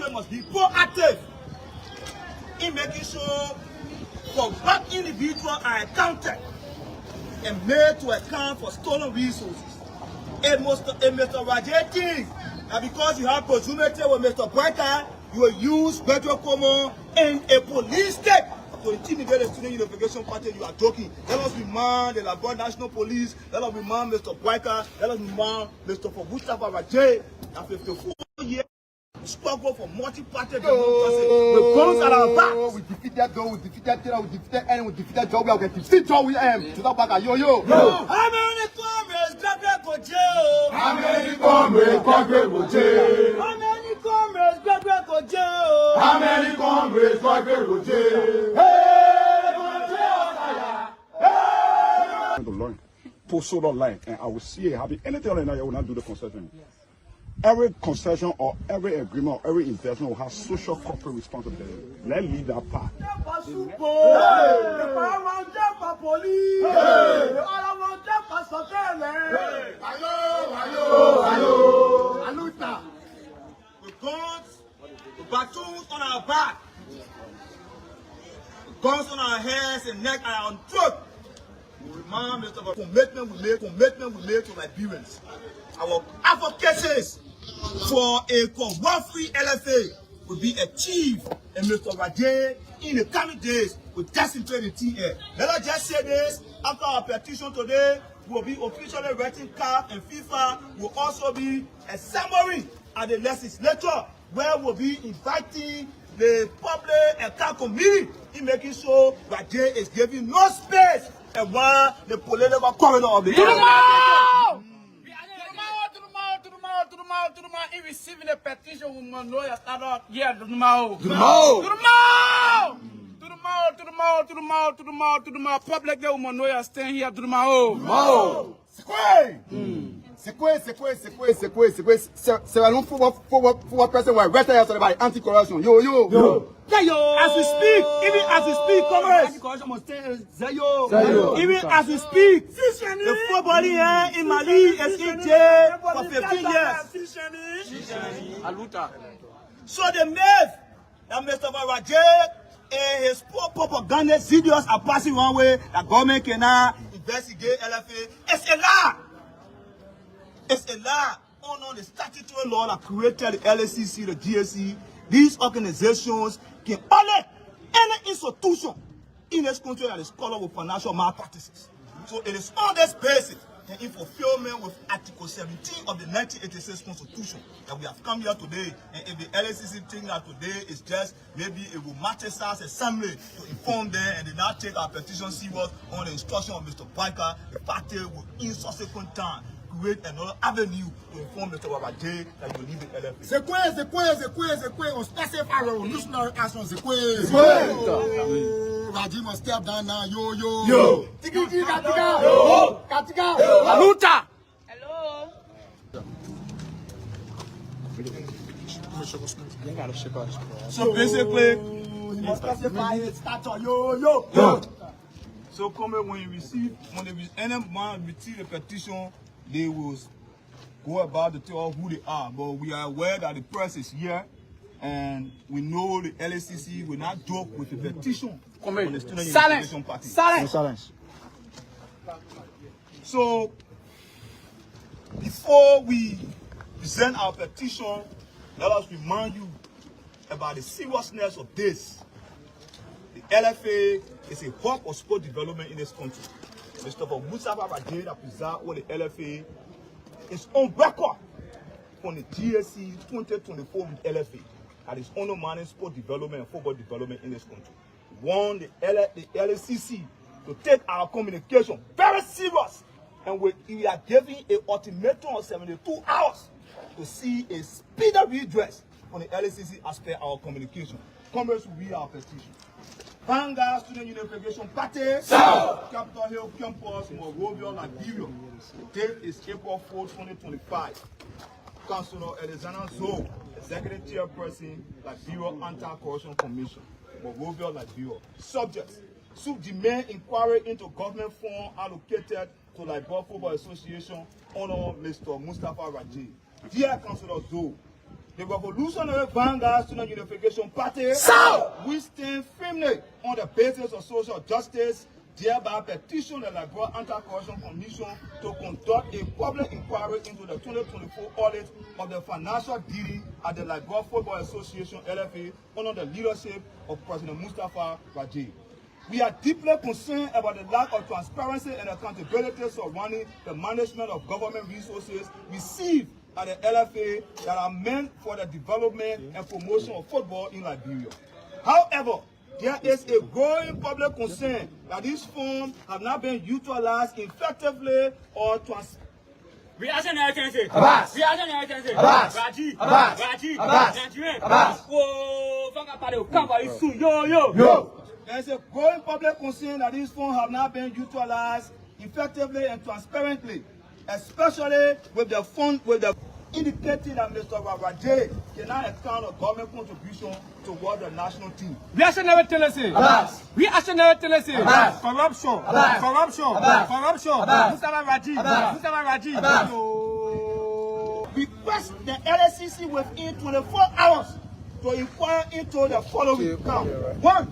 council must be proactive in making sure for what individuals are accounted and made to account for stolen resources. Mr. Rajay thinks that because you have proximity with Mr. Breaker, you will use Pedro Como in a police state to intimidate the student unification party. You are joking. Let us remind the Labor National Police, let us remind Mr. Breaker, let us remind Mr. Mustafa Rajay that 54 years struggle for multi-party democracy. The guns are our backs. We defeated Joe, we defeated Taylor, we defeated Ellen, we defeated Joe. We are going to defeat Joe. To talk back at yo. How many comrades graduate go jail? How many comrades graduate go jail? How many comrades graduate go jail? How many comrades graduate go jail? Hey, go jail, hey. The line, post solar line, and I will see it happen. Anything like that, I will not do the concession. Yes. Every concession or every agreement or every investment will have social corporate responsibility. Let's leave that part. The guns, the batons on our back, the guns on our heads and neck and our throat. We remind Mr. of the commitment we made to Liberians. Our advocacies for a corrupt-free LFA will be achieved, and Mr. Rajay in the coming days will concentrate in TA. Let us just say this: after our petition today, will be officially writing CAF, and FIFA will also be a summary at the legislature where we'll be inviting the public account committee in making sure Rajay is giving no space around the political corridor of the in receiving a petition with Manoya start here to the public that Manoya stand here to the mao. C'est un long for person who arrested yesterday by anti-corruption. Yo. As we speak, even as we speak, comrades. Even as we speak, the full body here in Mali is in jail for 15 years. So the myth that Mr. Rajay and his propaganda videos are passing one way, that government cannot investigate LFA. It's a lie. It's a lie. On the statutory law that created the LACC, the GSC, these organizations can only any institution in this country that is covered with financial malpractices. So it is on this basis and in fulfillment with Article 17 of the 1986 Constitution that we have come here today. And if the LACC think that today is just maybe a romanticized assembly to inform them and they not take our petition serious on the instruction of Mr. Biker, the party will in subsequent time create another avenue to inform Mr. Rajay that you leave the LFA. C'est quoi, on specify on national action, c'est quoi? Rajay must step down now, yo. Katika. Aluta. Hello. So basically, he must specify his stature, yo. So come when you receive, any man receive the petition, they will go about to tell who they are. But we are aware that the press is here, and we know the LACC will not joke with the petition on the Student Unification Party. Silence. So, before we present our petition, let us remind you about the seriousness of this. The LFA is a hub of sport development in this country. Mr. Mustafa Rajay, that presides over the LFA, is on record from the GSC 2024 with LFA. That is undermining sport development and football development in this country. We want the LACC to take our communication very serious, and we are giving an ultimatum of 72 hours to see a speedy redress on the LACC as per our communication. Congress will read our petition. Vanguard Student Unification Party, Capitol Hill Campus, Monrovia, Liberia. The date is April 4, 2025. Councilor Alexander Zoe, Executive Chairperson, Liberia Anti-Corruption Commission, Monrovia, Liberia. Subjects: sub-demand inquiry into government funds allocated to Liberia Football Association under Mr. Mustafa Rajay. Dear Councilor Zoe, The Revolutionary Vanguard Student Unification Party, we stand firmly on the basis of social justice, thereby petition the Liberia Anti-Corruption Commission to conduct a public inquiry into the 2024 audit of the financial duty at the Liberia Football Association (LFA) under the leadership of President Mustafa Raji. We are deeply concerned about the lack of transparency and accountability surrounding the management of government resources received at the LFA that are meant for the development and promotion of football in Liberia. However, there is a growing public concern that these funds have not been utilized effectively or Reactionary tendency. Abbas. Reactionary tendency. Abbas. Raji. Abbas. Raji. Abbas. Nigerian. Abbas. Whoa, fuck party. Come by soon. Yo. There is a growing public concern that these funds have not been utilized effectively and transparently, especially with the indicating that Mr. Raji cannot account of government contribution toward the national team. Reactionary tendency. Abbas. Reactionary tendency. Abbas. Corruption. Abbas. Corruption. Abbas. Corruption. Abbas. Mustafa Raji. Abbas. Mustafa Raji. Abbas. Request the LSCC within 24 hours to inquire into the following count. 1.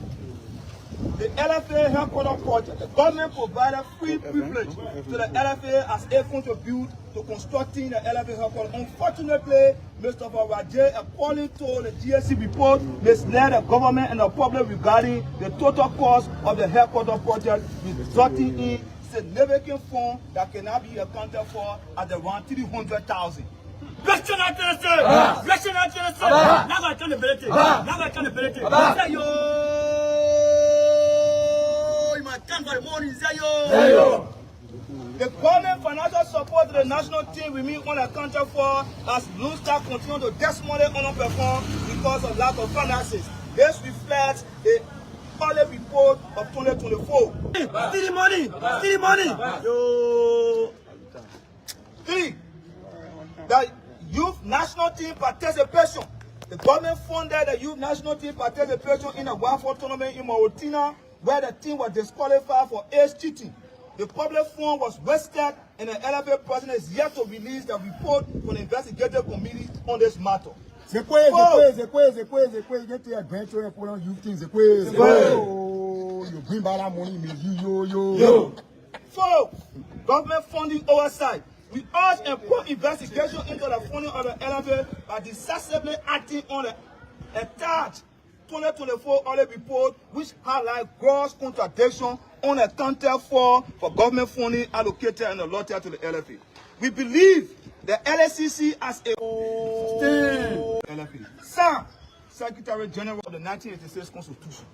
The LFA headquarters project. The government provided free privilege to the LFA as a contribute to constructing the LFA headquarters. Unfortunately, Mr. Raji, according to the GSC report, misled the government and the public regarding the total cost of the headquarters project, resulting in significant funds that cannot be accounted for at around 300,000. Reactionary tendency. Reactionary tendency. Now accountability. Now accountability. Say yo. Come for the morning. Say yo. The government financial support to the national team remain unaccounted for as Blue Star continue to desperately underperform because of lack of finances. This reflects the audit report of 2024. Steal the money. Yo. 3. The youth national team participation. The government funded the youth national team participation in a Wafo tournament in Mauritania, where the team was disqualified for age cheating. The public fund was wasted, and the LFA president is yet to release the report from the investigative committee on this matter. C'est quoi? Get to adventure and put on youth things. You bring back that money, yo. 4. Government funding oversight. We urge a full investigation into the funding of the LFA by decisively acting on the attached 2024 audit report, which highlights gross contradiction unaccounted for government funding allocated and allotted to the LFA. We believe the LSCC as a LFA. Sam, Secretary General of the 1986 Constitution,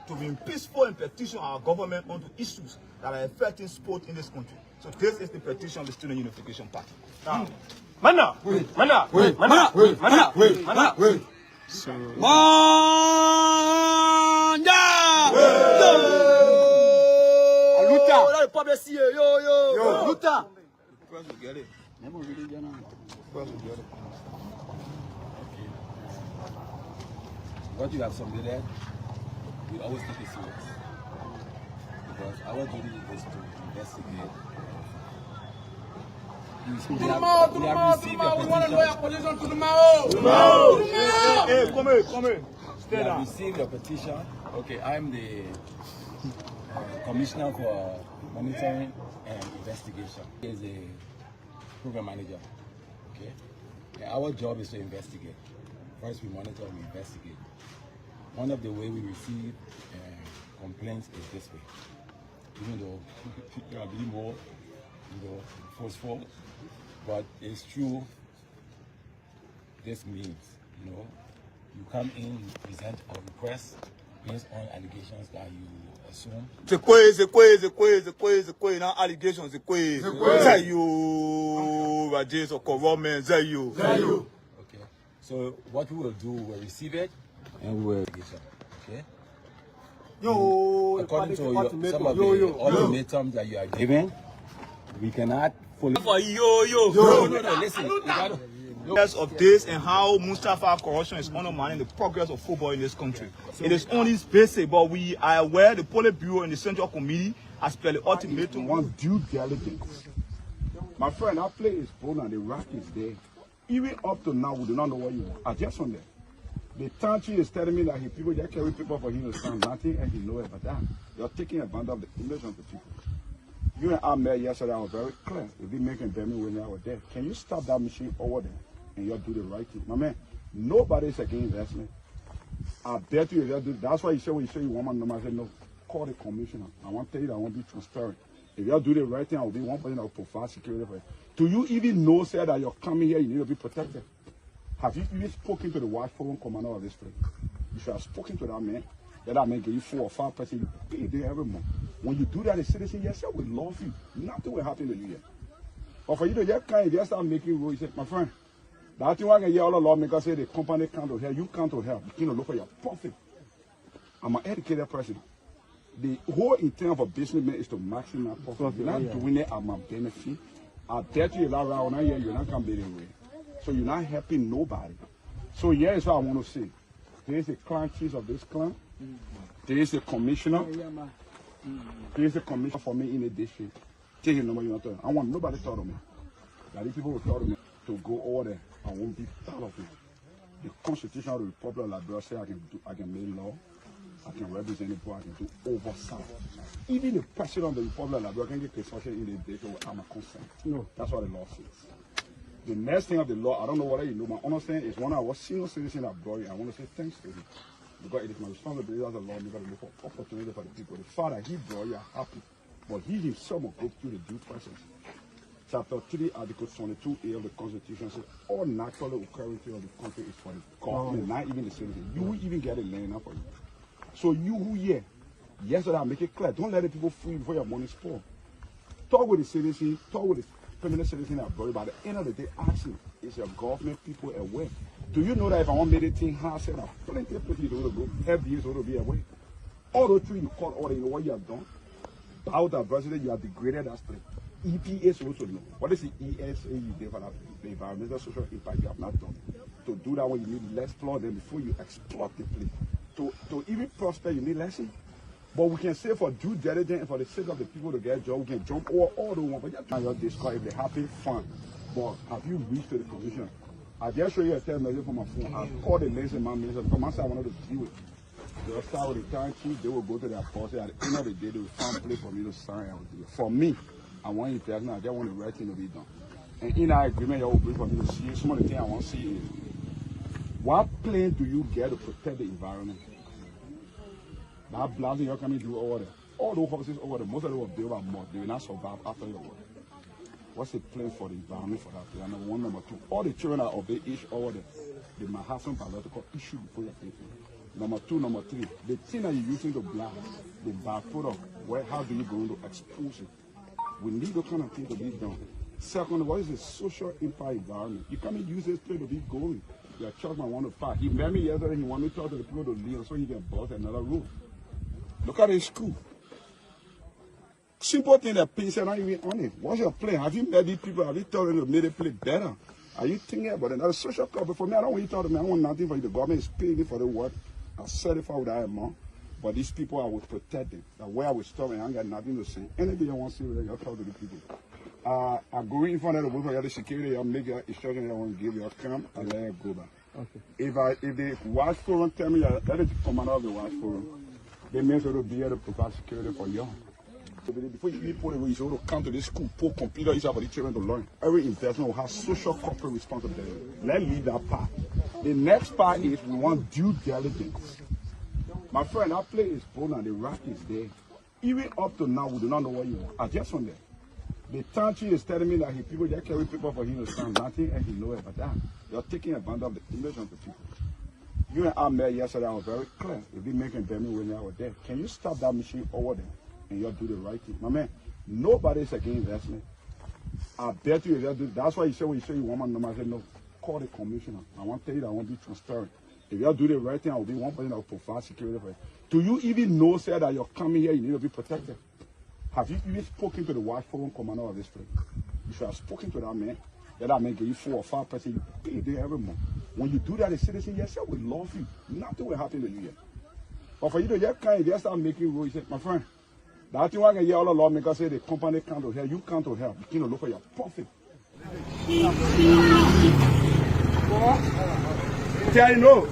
to be peaceful and petition our government onto issues that are affecting sport in this country. So this is the petition of the Student Unification Party. Now, Mana. Let the public see you. Yo. Luta. What you have submitted, we always take it serious. Because our duty is to investigate. We have received your petition. Okay, I'm the Commissioner for Monitoring and Investigation. He is a program manager. Okay, and our job is to investigate. First, we monitor and we investigate. One of the ways we receive complaints is this way. Even though you are being more, forceful, but it's true. This means, you come in, you present a request based on allegations that you assume. Now allegations, say you, Rajesh or Corruption, say you. Okay. So what we will do, we'll receive it and we will okay. According to some of the ultimatums that you are giving, we cannot follow. No, listen. Of this and how Mustafa corruption is undermining the progress of football in this country. It is on this basis, but we are aware the Politburo and the Central Committee has per the ultimatum. One due diligence. My friend, I play is Poland, the Iraq is there. Even up to now, we do not know what you want. I just on there. The town chief is telling me that people just carry people for him to stand nothing and he knows about that. You're taking advantage of the image of the people. You and I met yesterday, I was very clear. If we making payment when I was there, can you stop that machine over there and you'll do the right thing? My man, nobody is against investment. I bet you if you do, that's why you say when you say you want my number, I say no, call the commissioner. I want to tell you that I want to be transparent. If you do the right thing, I will be one person that will provide security for you. Do you even know, sir, that you're coming here, you need to be protected? Have you even spoken to the watch forum commander of this place? You should have spoken to that man. That man give you 4 or 5 percent, you pay there every month. When you do that, the citizen, yes, sir, will love you. Nothing will happen to you here. But for you to just kind of just start making rules, you say, my friend, that thing I can hear all the lawmakers say the company can't help, you can't help. You can't look for your profit. I'm an educated person. The whole intent of a businessman is to maximize profit. You're not doing it at my benefit. I bet you around here, you're not going to be away. So you're not helping nobody. So here is what I want to say. There is a clan chief of this clan. There is a commissioner. There is a commissioner for me in the district. Take your number you want to. I want nobody to talk to me. That these people will talk to me to go over there. I won't be part of it. The Constitution of the Republic of Liberia says I can make law. I can represent the poor, I can do oversight. Even the president of the Republic of Liberia can get construction in the district without my consent. No. That's what the law says. The next thing of the law, I don't know whether you know, my understanding is when I was senior citizen at Broy, I want to say thanks to him. Because it is my responsibility as a lawmaker to look for opportunity for the people. The fact that he brought you are happy, but he himself will go through the due process. Chapter 3, Article 22A of the Constitution says all naturally occurring things of the country is for the government, not even the citizen. You will even get a land now for you. So you who here, yesterday I make it clear, don't let the people free before your money spoil. Talk with the citizen, talk with the permanent citizen at Broy. By the end of the day, ask him, is your government people aware? Do you know that if I want to make the thing hard, I have plenty of places to go, FDAs to be away. All those three you call order, you know what you have done? About adversity, you have degraded that state. EPA is also know. What is the ESA you did for that? The environmental social impact you have not done. To do that one, you need less flood than before you exploit the place. To even prosper, you need lesson. But we can say for due diligence and for the sake of the people to get a job, we can jump over all the one. But just your discard if they're happy, fun. But have you reached to the commission? I just show you a text message from my phone. I called the lazy man minister because I wanted to deal with it. They'll start with the time chief, they will go to their boss. At the end of the day, they will find a place for me to sign. I will do it. For me, I want you to tell me, I just want the right thing to be done. And in our agreement, you will bring for me to see some of the things I want to see is what plan do you get to protect the environment? That blasting you're coming to do over there. All those houses over there, most of them were built by mud. They will not survive after your work. What's the plan for the environment for that? Number one, number two. All the children that obey each over there, they might have some biological issue before you pay for it. Number two, number three, the thing that you're using to blast, the byproduct, how do you go to expose it? We need those kind of things to be done. Second, what is the social impact environment? You can't use this place to be going. Your church might want to fight. He met me yesterday, he wanted me to talk to the people to leave so he can bust another roof. Look at his school. Simple thing that pays are not even on it. What's your plan? Have you met these people? Have you told them to make the place better? Are you thinking about it? That's a social club. But for me, I don't want you to talk to me. I want nothing for you. The government is paying me for the work. I certify with that amount. But these people, I will protect them. That way I will stop and I ain't got nothing to say. Anything I want to say, I'll talk to the people. I go in front of the work for the security. I'll make your instruction I want to give you. I'll come and let you go back. Okay. If the watch forum tell me that is the commander of the watch forum, they may sort of be able to provide security for you. Before you put it, you should come to this school, put computer inside for the children to learn. Every investment will have social corporate responsibility. Let's leave that part. The next part is we want due diligence. My friend, that place is full and the rack is there. Even up to now, we do not know what you want. I just on there. The town chief is telling me that people just carry people for him to stand nothing and he knows about that. You're taking advantage of the image of the people. You and I met yesterday, I was very clear. If we making payment when I was there, can you stop that machine over there and you'll do the right thing? My man, nobody is against investment. I bet you if you do, that's why you say when you say you want my number, I said no, call the commissioner. I want to tell you that I want to be transparent. If you do the right thing, I will be one person that will provide security for you. Do you even know, sir, that you're coming here, you need to be protected? Have you even spoken to the watch forum commander of this place? You should have spoken to that man. That man give you 4 or 5 percent, you pay there every month. When you do that, the citizen, yes, sir, will love you. Nothing will happen to you yet. But for you to just kind of just start making rules, you say, my friend, that thing I can hear all the lawmakers say the company can't help, you can't help. You can't look for your profit. Tell you no.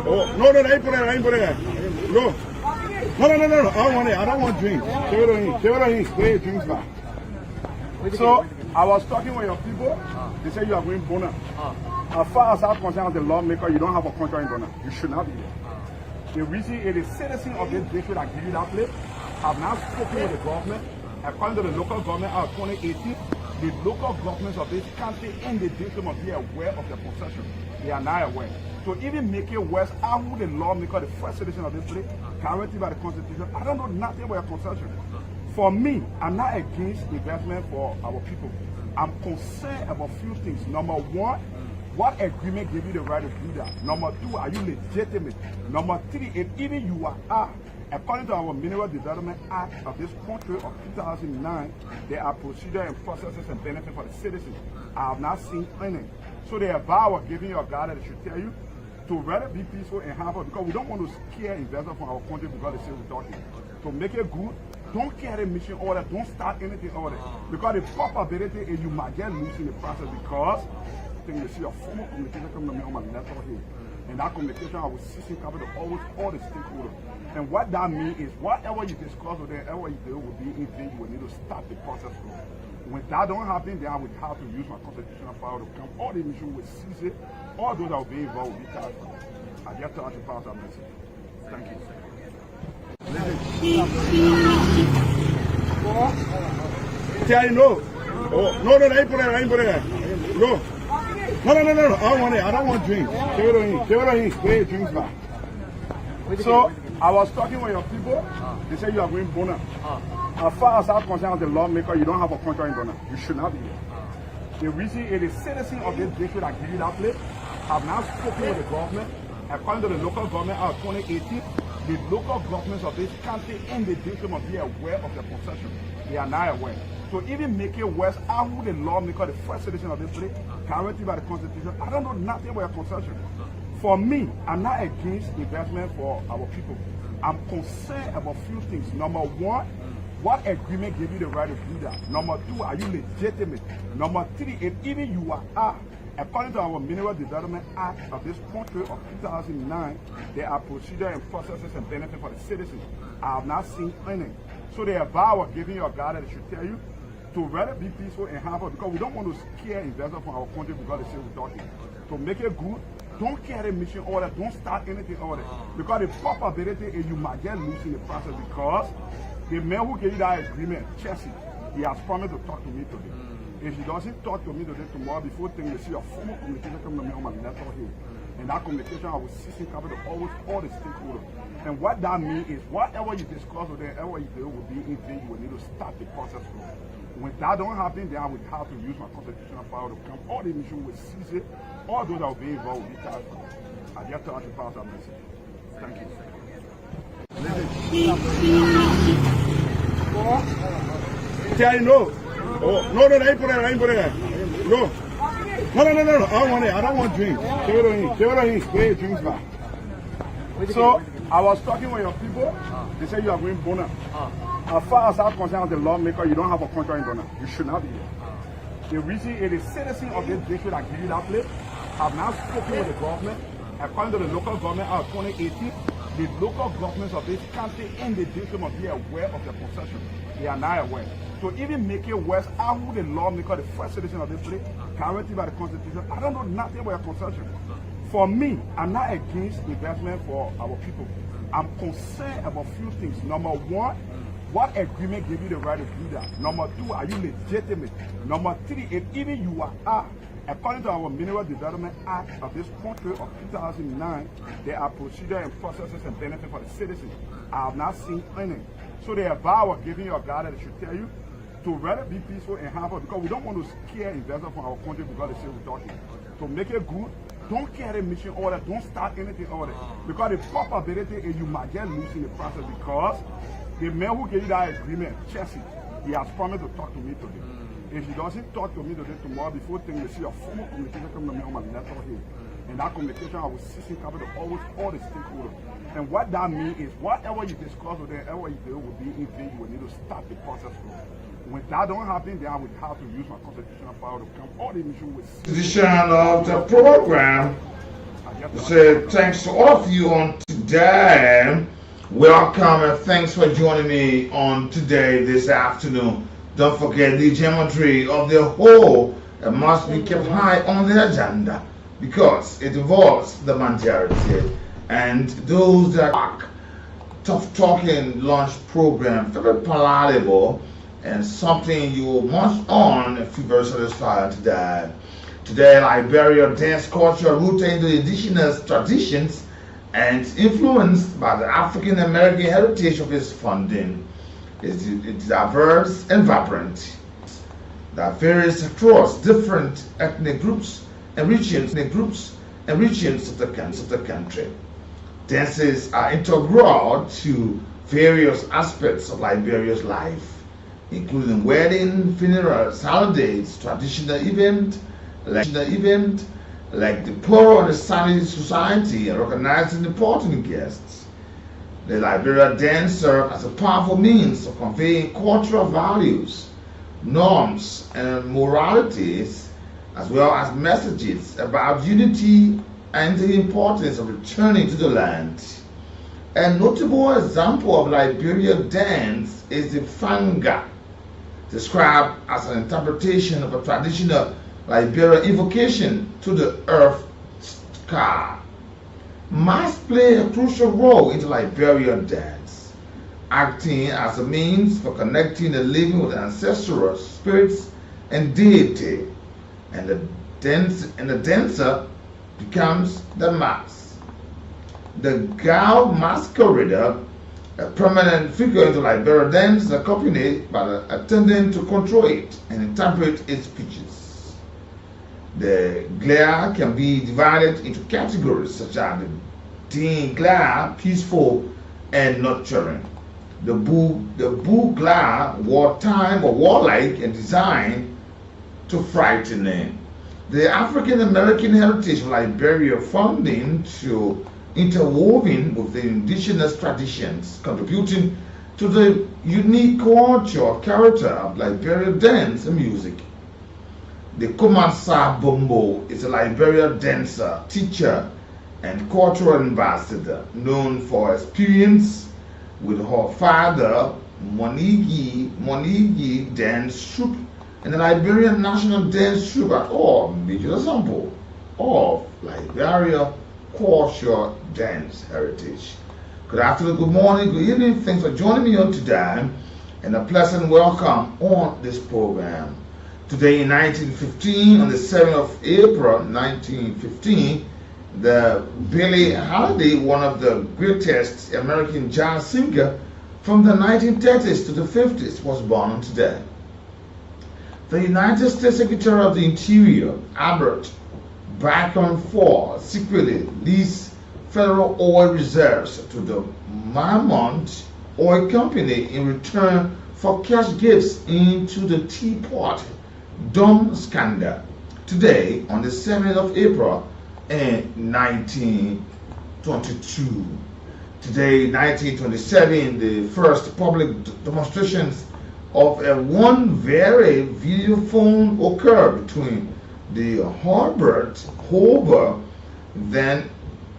Oh, no, I ain't put it there. No. No. I don't want it. I don't want drink. Where your drinks back? So, I was talking with your people. They say you are going Bona. As far as I'm concerned, as the lawmaker, you don't have a contract in Bona. You should not be here. The reason it is citizens of this district that give you that place have now spoken with the government. According to the local government out of 2018, the local governments of this country and the district must be aware of the possession. They are not aware. So even make it worse, how would the lawmaker, the first citizen of this place, guaranteed by the Constitution, I don't know nothing about a concession. For me, I'm not against investment for our people. I'm concerned about a few things. Number one, what agreement gave you the right to do that? Number two, are you legitimate? Number three, if even you are, according to our Mineral Development Act of this country of 2009, there are procedures and processes and benefits for the citizens. I have not seen any. So the vow of giving you a guide that should tell you to rather be peaceful and harmful, because we don't want to scare investors from our country because they say we're talking. To make it good, don't carry mission order, don't start anything order. Because the probability is you might get loose in the process because you see a formal communication coming to me on my laptop here. And that communication I will cease in capital always all the stakeholders. And what that means is whatever you discuss with them, whatever you do will be in vain, you will need to start the process from. When that don't happen, then I would have to use my constitutional power to come. All the mission will cease it. All those that will be involved will be charged. I just tell you to pass that message. Thank you. Tell you no. Oh, no, I ain't put it there. No. No, I don't want it. I don't want drink. Where your drinks back? So, I was talking with your people. They say you are going Bona. As far as I'm concerned, as the lawmaker, you don't have a contract in Bona. You should not be here. The reason it is citizens of this district that give you that place have now spoken with the government. According to the local government out of 2018, the local governments of this country and the district must be aware of the possession. They are not aware. So even make it worse, how would the lawmaker, the first citizen of this place, guaranteed by the Constitution, I don't know nothing about a concession. For me, I'm not against investment for our people. I'm concerned about a few things. Number one, what agreement gave you the right to do that? Number two, are you legitimate? Number three, if even you are, according to our Mineral Development Act of this country of 2009, there are procedures and processes and benefits for the citizens. I have not seen any. So the vow of giving you a guide that should tell you to rather be peaceful and harmful, because we don't want to scare investors from our country because they say we're talking. To make it good, don't carry mission order, don't start anything order. Because the probability is you might get loose in the process because the man who gave you that agreement, Chelsea, he has promised to talk to me today. If he doesn't talk to me today, tomorrow, before things, you see a formal communication coming to me on my laptop here. And that communication I will cease in capital always all the stakeholders. And what that means is whatever you discuss with them, whatever you do will be in vain, you will need to start the process from. When that don't happen, then I would have to use my constitutional power to come. All the mission will cease it. All those that will be involved will be charged. I just tell you to pass that message. Thank you. Tell you no. Oh, no, I ain't put it there. No. I don't want it. I don't want drink. Where your drinks back? So, I was talking with your people. They say you are going Bona. As far as I'm concerned, as the lawmaker, you don't have a contract in Bona. You should not be here. The reason it is citizens of this district that give you that place have now spoken with the government. According to the local government out of 2018, the local governments of this country and the district must be aware of the possession. They are not aware. So even make it worse, how would the lawmaker, the first citizen of this place, guaranteed by the Constitution, I don't know nothing about a concession. For me, I'm not against investment for our people. I'm concerned about a few things. Number one, what agreement gave you the right to do that? Number two, are you legitimate? Number three, if even you are, according to our Mineral Development Act of this country of 2009, there are procedures and processes and benefits for the citizens. I have not seen any. So the vow of giving you a guide that should tell you to rather be peaceful and harmful, because we don't want to scare investors from our country because they say we're talking. To make it good, don't carry mission order, don't start anything order. Because the probability is you might get loose in the process because the man who gave you that agreement, Chelsea, he has promised to talk to me today. If he doesn't talk to me today, tomorrow, before things, you see a formal communication coming to me on my laptop here. And that communication I will cease in capital always all the stakeholders. And what that means is whatever you discuss with them, whatever you do will be in vain, you will need to start the process from. When that don't happen, then I would have to use my constitutional power to come all the mission with. Edition of the program. So thanks to all of you on today. Welcome and thanks for joining me on today, this afternoon. Don't forget the geometry of the whole must be kept high on the agenda because it involves the majority and those that tough talking lunch program, very palatable and something you must on if you're very satisfied today. Today, Liberia dance culture rooted in the indigenous traditions and influenced by the African American heritage of its founding. It's diverse and vibrant. There are various across different ethnic groups and regions of the country. Dances are integral to various aspects of Liberia's life, including wedding, funerals, holidays, traditional events like the poor and the Sunny society and recognizing important guests. The Liberia dance serves as a powerful means of conveying cultural values, norms, and moralities, as well as messages about unity and the importance of returning to the land. A notable example of Liberia dance is the fanga, described as an interpretation of a traditional Liberian invocation to the earth sky. Masks play a crucial role in the Liberian dance, acting as a means for connecting the living with ancestral spirits and deity, and the dancer becomes the mask. The Gal masquerader, a prominent figure in the Liberian dance, is accompanied by the attendant to control it and interpret its speeches. The glare can be divided into categories such as the Dean glare, peaceful and nurturing. The bull glare, wartime or warlike and designed to frightening. The African American heritage of Liberia founding to interwoven with the indigenous traditions, contributing to the unique culture character of Liberian dance and music. The Kumasa Bombo is a Liberian dancer, teacher, and cultural ambassador known for experience with her father, Monigi Dance Troupe, and the Liberian National Dance Troupe at all major example of Liberia culture dance heritage. Good afternoon, good morning, good evening. Thanks for joining me on today, and a pleasant welcome on this program. Today in 1915, on the 7th of April 1915, the Billie Holiday, one of the greatest American jazz singer from the 1930s to the 50s, was born today. The United States Secretary of the Interior, Albert Bacon Ford, secretly leased federal oil reserves to the Mammoth Oil Company in return for cash gifts into the Teapot Dome scandal. Today, on the 7th of April in 1922. Today, 1927, the first public demonstrations of a one-way video phone occurred between the Hobart Hoover, then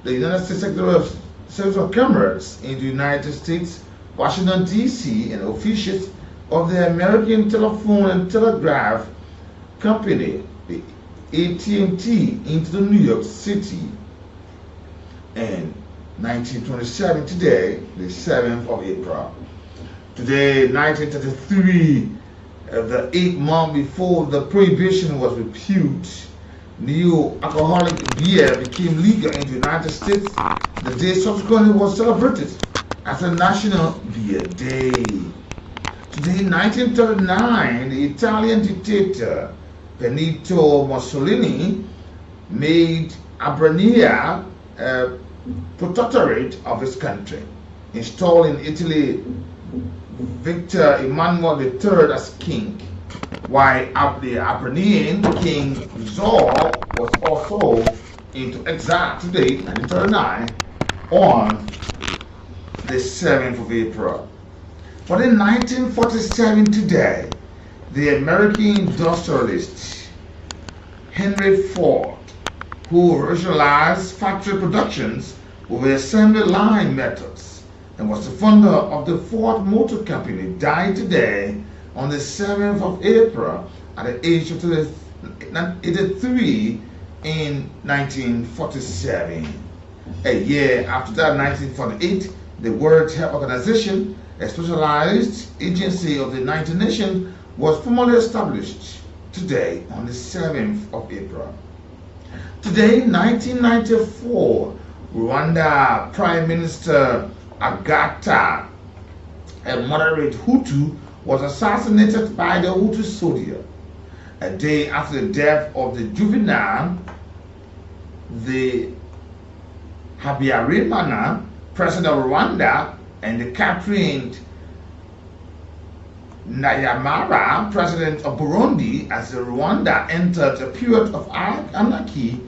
the United States Secretary of Commerce in the United States, Washington, D.C., and officials of the American Telephone and Telegraph Company, the AT&T, into the New York City. And 1927, today, the 7th of April. Today, 1933, the 8th month before the prohibition was repealed, new alcoholic beer became legal in the United States. The day subsequently was celebrated as a National Beer Day. Today, 1939, the Italian dictator Benito Mussolini made Albania a protectorate of his country, installing Italy Victor Emmanuel III as king, while the Albanian king Zor was also into exile today, 1939, on the 7th of April. But in 1947 today, the American industrialist Henry Ford, who rationalized factory productions with assembly line methods and was the founder of the Ford Motor Company, died today on the 7th of April at the age of 83 in 1947. A year after that, 1948, the World Health Organization, a specialized agency of the United Nations, was formally established today on the 7th of April. Today, 1994, Rwanda Prime Minister Agatha, a moderate Hutu, was assassinated by the Hutu soldier. A day after the death of the juvenile, the Habyarimana, president of Rwanda, and the Catherine Nayamara, president of Burundi, as Rwanda entered a period of anarchy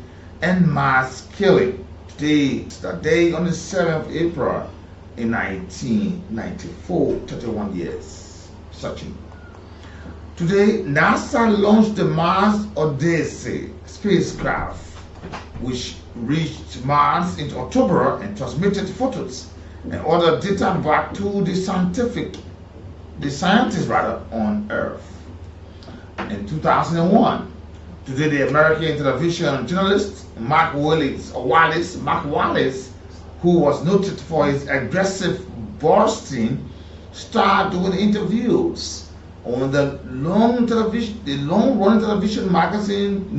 and mass killing. Today is the day on the 7th of April in 1994, 31 years. Searching. Today, NASA launched the Mars Odyssey spacecraft, which reached Mars in October and transmitted photos and other data back to the scientists on Earth. In 2001, today the American television journalist Mark Wallace, who was noted for his aggressive boasting, started doing interviews on the long-running television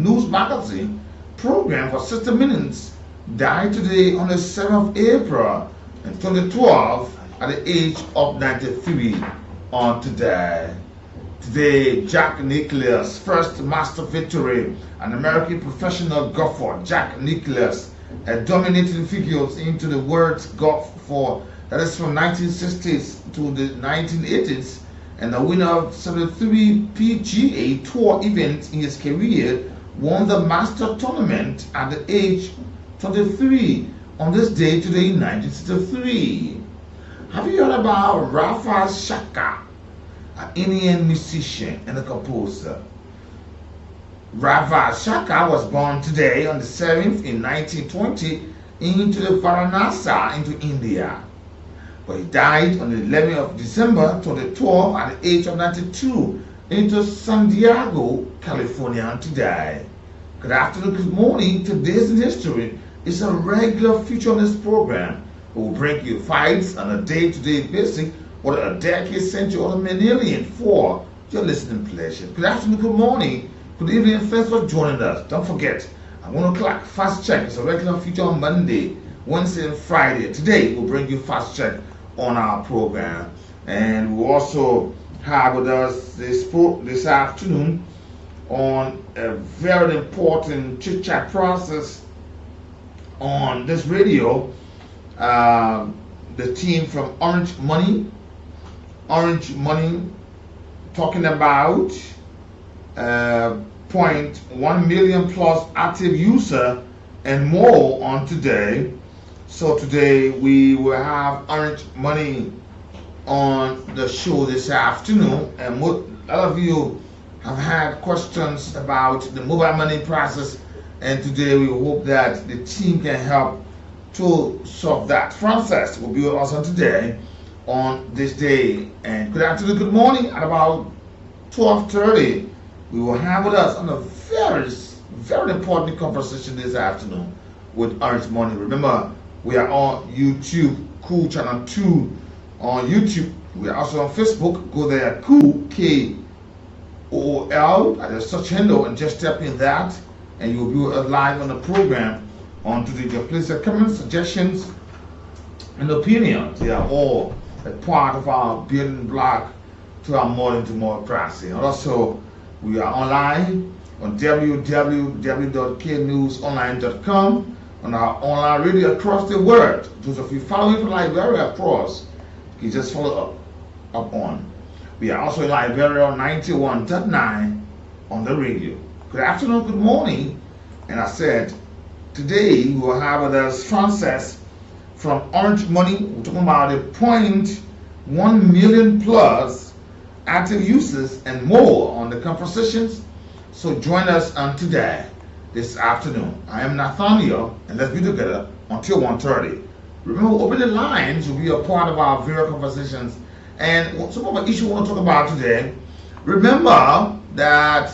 news magazine program for 60 minutes, died today on the 7th of April in 2012 at the age of 93 on today. Today, Jack Nicklaus' first master victory, an American professional golfer, Jack Nicklaus, a dominating figure into the world's golf that is from 1960s to the 1980s, and the winner of 73 PGA Tour events in his career, won the Master Tournament at the age 23 on this day today in 1963. Have you heard about Vah Sr, an Indian musician and a composer? Vah Sr was born today on the 7th in 1920 into the Varanasi into India. But he died on the 11th of December 2012 at the age of 92 into San Diego, California today. Good afternoon, good morning. Today's in history is a regular feature on this program. We will bring you fights on a day-to-day basis, whether a decade, century, or a millennium for your listening pleasure. Good afternoon, good morning, good evening, and thanks for joining us. Don't forget, at 1 o'clock, Fast Check is a regular feature on Monday, Wednesday, and Friday. Today, we'll bring you Fast Check on our program. And we'll also have with us this afternoon on a very important chit-chat process on this radio. The team from Orange Money talking about 0.1 million plus active user and more on today. So today we will have Orange Money on the show this afternoon, and a lot of you have had questions about the mobile money process, and today we hope that the team can help to solve that. Francis will be with us on today on this day. And good afternoon, good morning. At about 12:30, we will have with us on a very important conversation this afternoon with Orange Money. Remember, we are on YouTube, Cool Channel 2 on YouTube. We are also on Facebook. Go there, Cool, K-O-O-L, at the search handle, and just step in that, and you'll be live on the program. On today, your place your comments, suggestions, and opinions. They are all a part of our building block to our more democracy. And also, we are online on www.knewsonline.com, on our online radio across the world. Those of you following from Liberia across, you just follow up on. We are also in Liberia on 91.9 on the radio. Good afternoon, good morning. And I said, today we will have with us Francis from Orange Money. We're talking about a 0.1 million plus active uses, and more on the compositions. So join us on today, this afternoon. I am Nathaniel, and let's be together until 1:30. Remember, open the lines will be a part of our various conversations. And some of the issues we want to talk about today, remember that,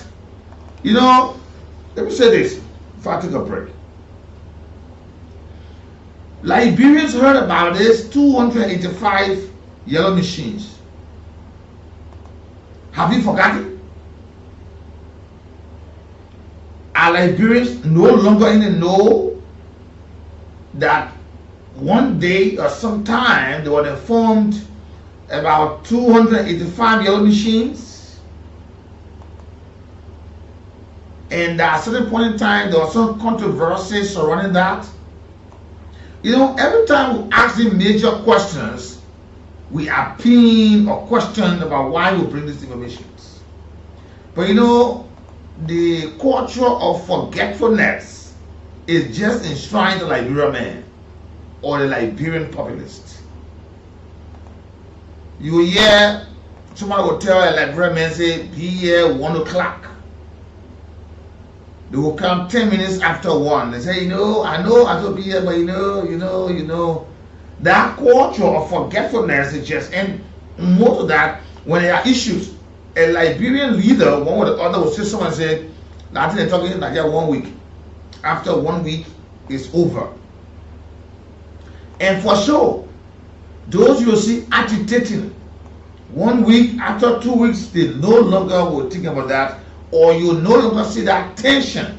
let me say this before I take a break. Liberians heard about this 285 yellow machines. Have you forgotten? Are Liberians no longer in the know that one day or sometime they were informed about 285 yellow machines? And at a certain point in time, there was some controversy surrounding that. Every time we ask them major questions, we are pinned or questioned about why we bring these information. But the culture of forgetfulness is just enshrined in the Liberian man or the Liberian populist. You will hear somebody will tell a Liberian man, say, be here 1 o'clock. They will come 10 minutes after 1. They say, I know I should be here, but that culture of forgetfulness is just, and most of that, when there are issues, a Liberian leader, one or the other, will say, someone say, I think they're talking like 1 week. After 1 week, it's over. And for sure, those you will see agitating 1 week, after 2 weeks, they no longer will think about that, or you no longer see that tension.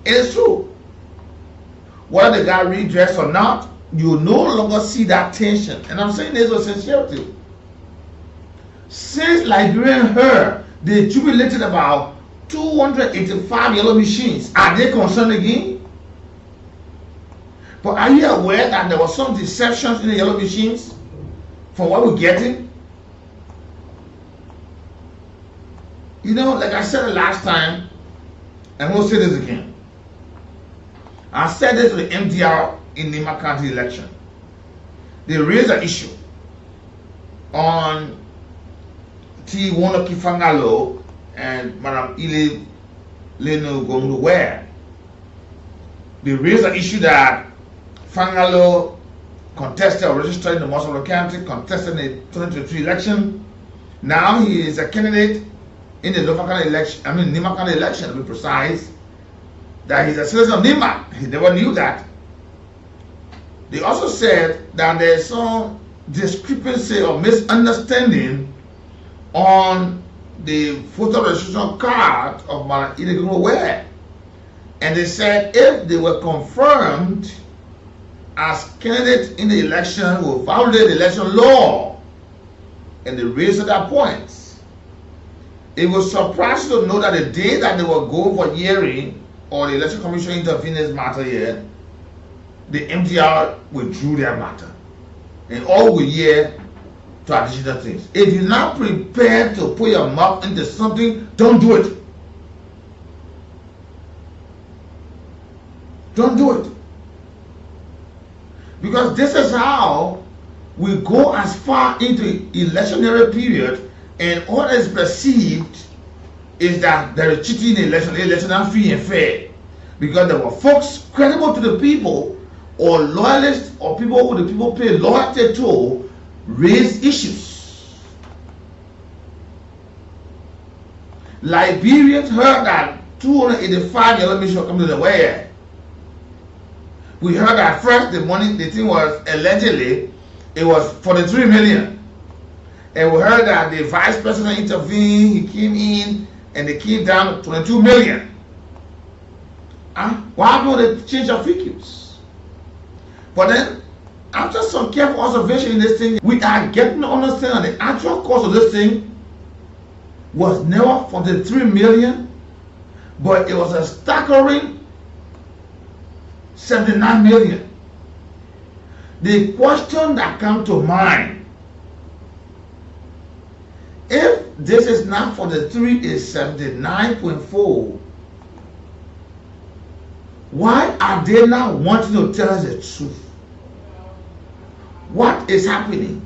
It is true. Whether the guy redressed or not, you no longer see that tension. And I'm saying this with sincerity. Since Liberian heard they jubilated about 285 yellow machines, are they concerned again? But are you aware that there were some deceptions in the yellow machines from what we're getting? Like I said the last time, and we'll say this again. I said this to the MDR in Nima County election. They raised an issue on T. Wonoki Fangalo and Madam Ile Leno Gongluwe. They raised an issue that Fangalo contested or registered in the Moscow County, contested in the 2023 election. Now he is a candidate in the local election, Nima County election, to be precise, that he's a citizen of Nima. He never knew that. They also said that there's some discrepancy or misunderstanding on the voter registration card of Madam Ile. And they said if they were confirmed as candidates in the election, will violate the election law. And they raised that point. It was surprising to know that the day that they were going for hearing or the election commission intervened in this matter here, the MDR withdrew their matter. And all we hear to additional things. If you're not prepared to put your mouth into something, don't do it. Don't do it. Because this is how we go as far into electionary period, and all that is perceived is that there is cheating in the election are free and fair. Because there were folks credible to the people, or loyalists, or people who the people pay loyalty to, raise issues. Liberians heard that 285 yellow machines were coming to the way. We heard that first the money, the thing was allegedly, it was 43 million. And we heard that the vice president intervened, he came in, and they came down to 22 million. Why haven't they changed their figures? But then, after some careful observation in this thing, we are getting to understand that the actual cost of this thing was never 43 million, but it was a staggering 79 million. The question that comes to mind, if this is not 43, is 79.4, why are they not wanting to tell us the truth? What is happening?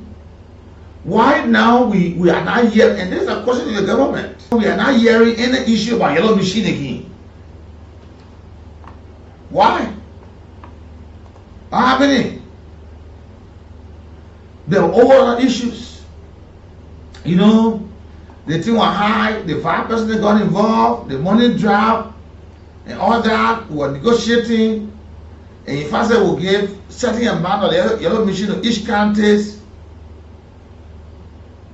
Why now we are not hearing, and this is a question to the government, we are not hearing any issue about yellow machine again? Why? What happening? There are overall issues. You know, the thing was high, the 5% that got involved, the money dropped, and all that. We were negotiating, and if I said we'll give certain amount of yellow machine to each counties,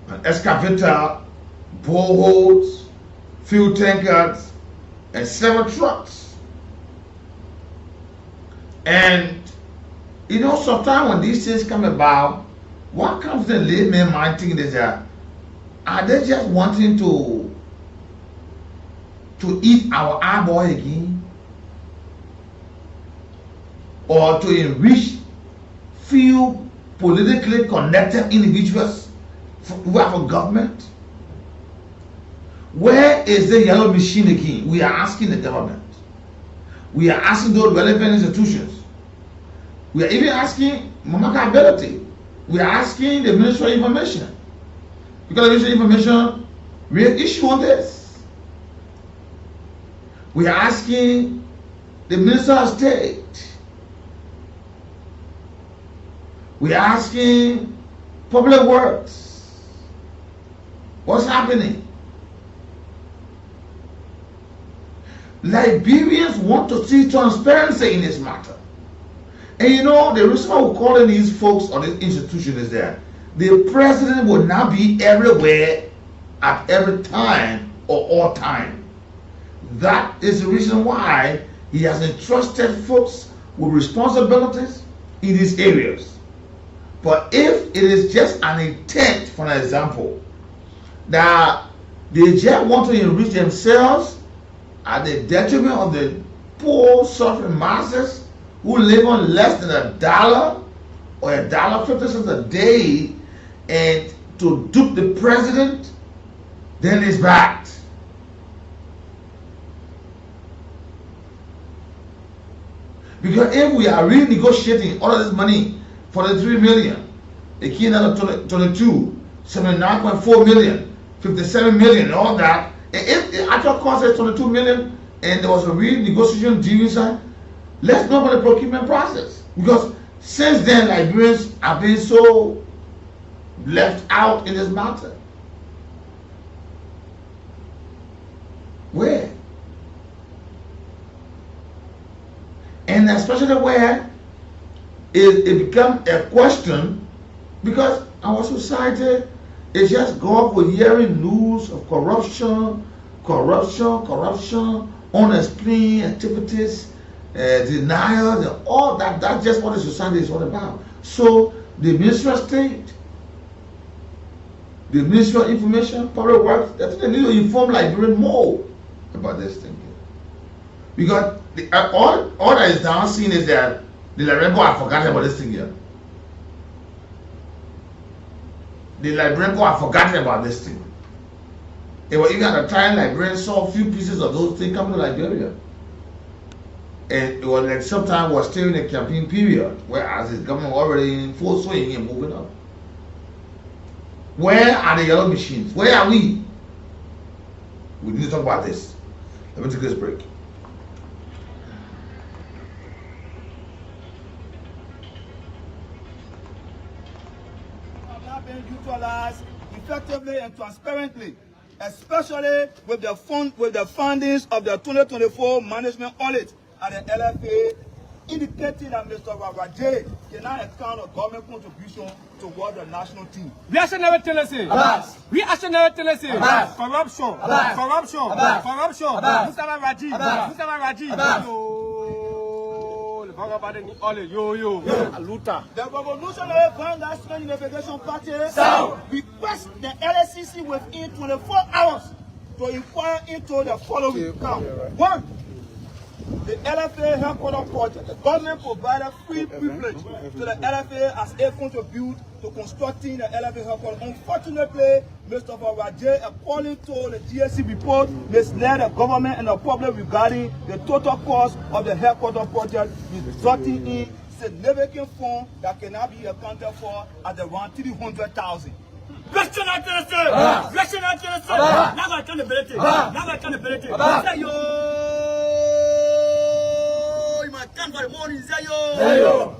an excavator, boreholes, fuel tankers, and several trucks. And you know, sometimes when these things come about, what comes to the layman mind thinking is that, are they just wanting to eat our eyeball again? Or to enrich few politically connected individuals who have a government? Where is the yellow machine again? We are asking the government. We are asking those relevant institutions. We are even asking accountability. We are asking the Ministry of Information. Because the Ministry of Information real issue on this. We are asking the Minister of State. We are asking Public Works. What's happening? Liberians want to see transparency in this matter. And you know, the reason why we're calling these folks on this institution is that the president will not be everywhere at every time or all time. That is the reason why he has entrusted folks with responsibilities in these areas. But if it is just an intent, for an example, that they just want to enrich themselves at the detriment of the poor, suffering masses who live on less than $1 or $1.50 a day, and to dupe the president, then it's bad. Because if we are renegotiating all of this money for the 3 million, it came down to 22, 79.4 million, 57 million, and all that. And if the actual cost is 22 million and there was a renegotiation deal inside, let's know about the procurement process. Because since then, Liberians have been so left out in this matter. Where? And especially where it becomes a question, because our society is just gone with hearing news of corruption, unexplained activities, denial, and all that. That's just what the society is all about. So the Ministry of State, the Ministry of Information, Public Works, they need to inform Liberians more about this thing here. Because all that is now seen is that the Liberian people have forgotten about this thing here. The Liberian people have forgotten about this thing. It was even at the time Liberians saw a few pieces of those things coming to Liberia. And it was like sometimes was still in a campaign period, whereas the government was already in full swing and moving up. Where are the yellow machines? Where are we? We need to talk about this. Let me take this break. Have not been utilized effectively and transparently, especially with the findings of the 2024 management audit at the LFA, indicating that Mr. Wawajay cannot account of government contribution toward the national team. We should never tell us it. We should never tell us it. Corruption. Mustafa Raji. The Revolutionary Vanguard Student Unification Party requests the LSCC within 24 hours to inquire into the following. Now, 1. The LFA headquarters project. The government provided free privilege to the LFA as a contribute to constructing the LFA headquarters. Unfortunately, Mr. Wawajay, according to the GSC report, misled the government and the public regarding the total cost of the headquarters project, resulting in significant funds that cannot be accounted for at around 300,000. Blessing out to the sir. Blessing out to the sir. Now I can ability. Now I can ability. Say yo. You might come for the morning. Say yo.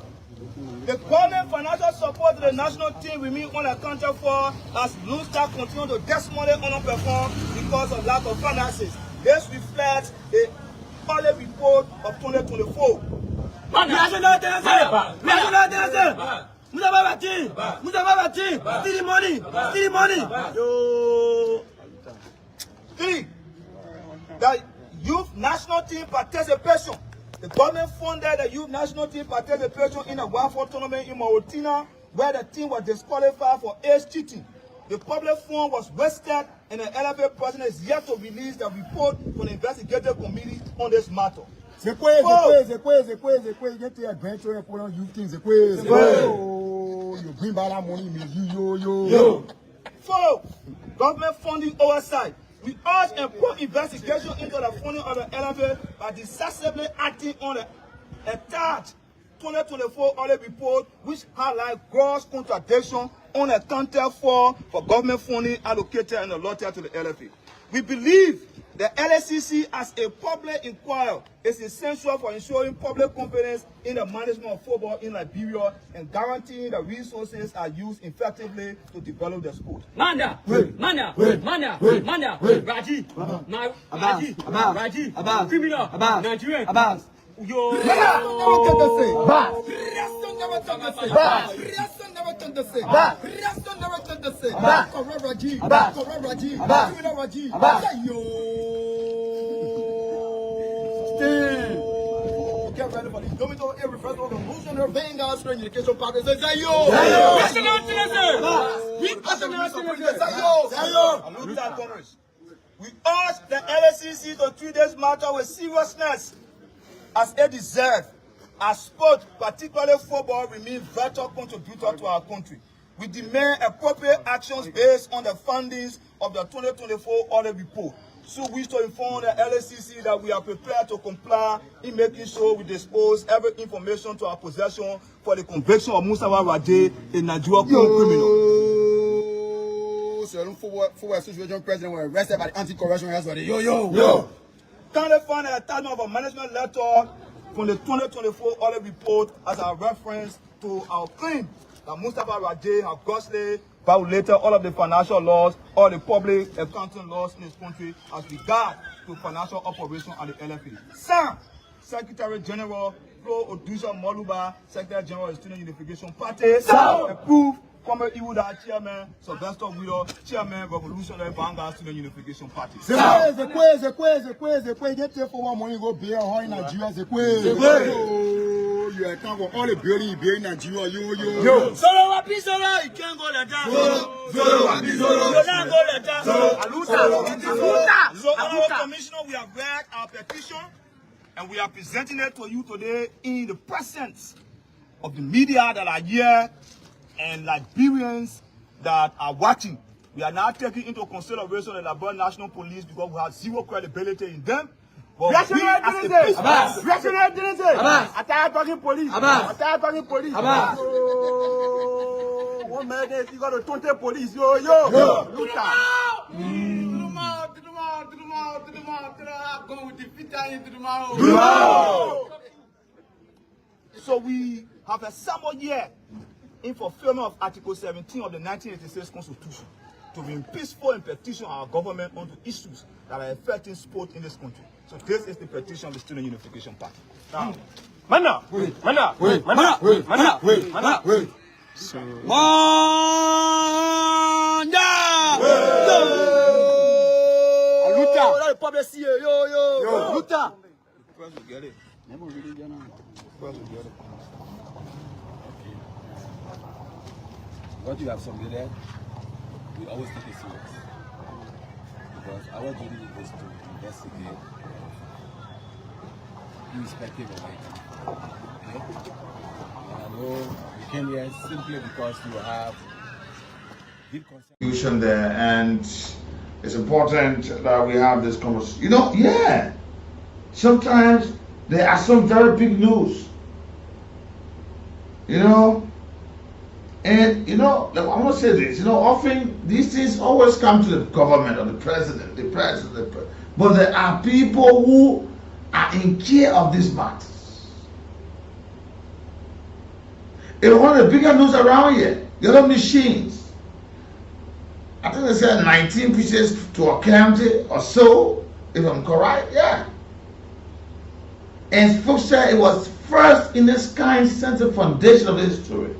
The government financial support to the national team remain unaccounted for as Blue Star continue to dismally underperform because of lack of finances. This reflects the audit report of 2024. Steal money. Yo. 3. The youth national team participation. The government funded the youth national team participation in a 1-4 tournament in Mauritania where the team was disqualified for age cheating. The public fund was wasted and the LFA president is yet to release the report from the investigative committee on this matter. C'est quoi? Get your grandchildren and put on youth things. Oh, you bring back that money, man. Yo. Follow. Government funding oversight. We urge a quick investigation into the funding of the LFA by decisively acting on the attached 2024 audit report, which highlights gross contradiction unaccounted for government funding allocated and allotted to the LFA. We believe the LSCC as a public inquiry is essential for ensuring public confidence in the management of football in Liberia and guaranteeing the resources are used effectively to develop the sport. Manda, Raji, criminal, Nigerian, yo. Get ready for the Domino irreversible revolutionary vanguard education partners. Say yo! We urge the LSCC to treat this matter with seriousness as it deserves, as sport, particularly football, remains vital contributor to our country. We demand appropriate actions based on the findings of the 2024 audit report. So we to inform the LSCC that we are prepared to comply in making sure we dispose every information to our possession for the conviction of Mustafa Raje, a Nigerian criminal. So forward association president was arrested by the anti-corruption authority. Yo. Can they find an attachment of a management letter from the 2024 audit report as a reference to our claim that Mustafa Raje has grossly violated all of the financial laws, all the public accounting laws in this country as regard to financial operation at the LFA. Sam, Secretary General Flo Odusha Moluba, Secretary General of the Student Unification Party, approved former Iwuda Chairman, Sylvester Widow, Chairman, Revolutionary Vanguard Student Unification Party. Get there for one money, go bear high in Nigeria. You account for all the building in Nigeria. Yo. Solo, you can't go like that. So, our commissioner, we have read our petition and we are presenting it to you today in the presence of the media that are here and Liberians that are watching. We are now taking into consideration the Liberian National Police because we have zero credibility in them. But we as a police. One man, you got to 20 police. Yo. So we have a summer year in fulfillment of Article 17 of the 1986 Constitution to be peaceful and petition our government onto issues that are affecting sport in this country. So this is the petition of the Student Unification Party. Now, Mana. The public see yo. Luta. First we get it. Never really get on. First we get it. What you have submitted, we always take it serious. Because our duty is to investigate irrespective of it. Okay? And I know we came here simply because you have deep concern there, and it's important that we have this conversation. Sometimes there are some very big news. And you know, I want to say this, you know, often these things always come to the government or the president, but there are people who are in care of these matters. And one of the bigger news around here, yellow machines. I think they said 19 pieces to a county or so, if I'm correct, yeah. And folks said it was first in this kind since the foundation of this story.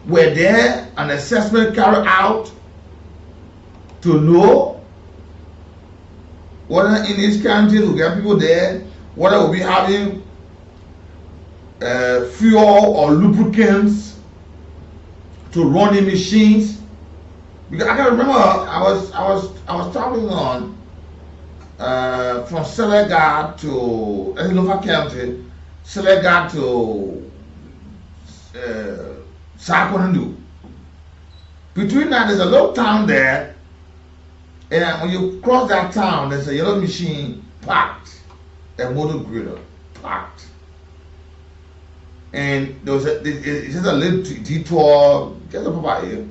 Were there an assessment carried out to know whether in these counties we get people there, whether we'll be having fuel or lubricants to run the machines? Because I can remember I was traveling on from Senegal to Lofa County, Senegal to Sakonandu. Between that, there's a little town there, and when you cross that town, there's a yellow machine parked, a motor grader parked, and there was it's just a little detour, just about here.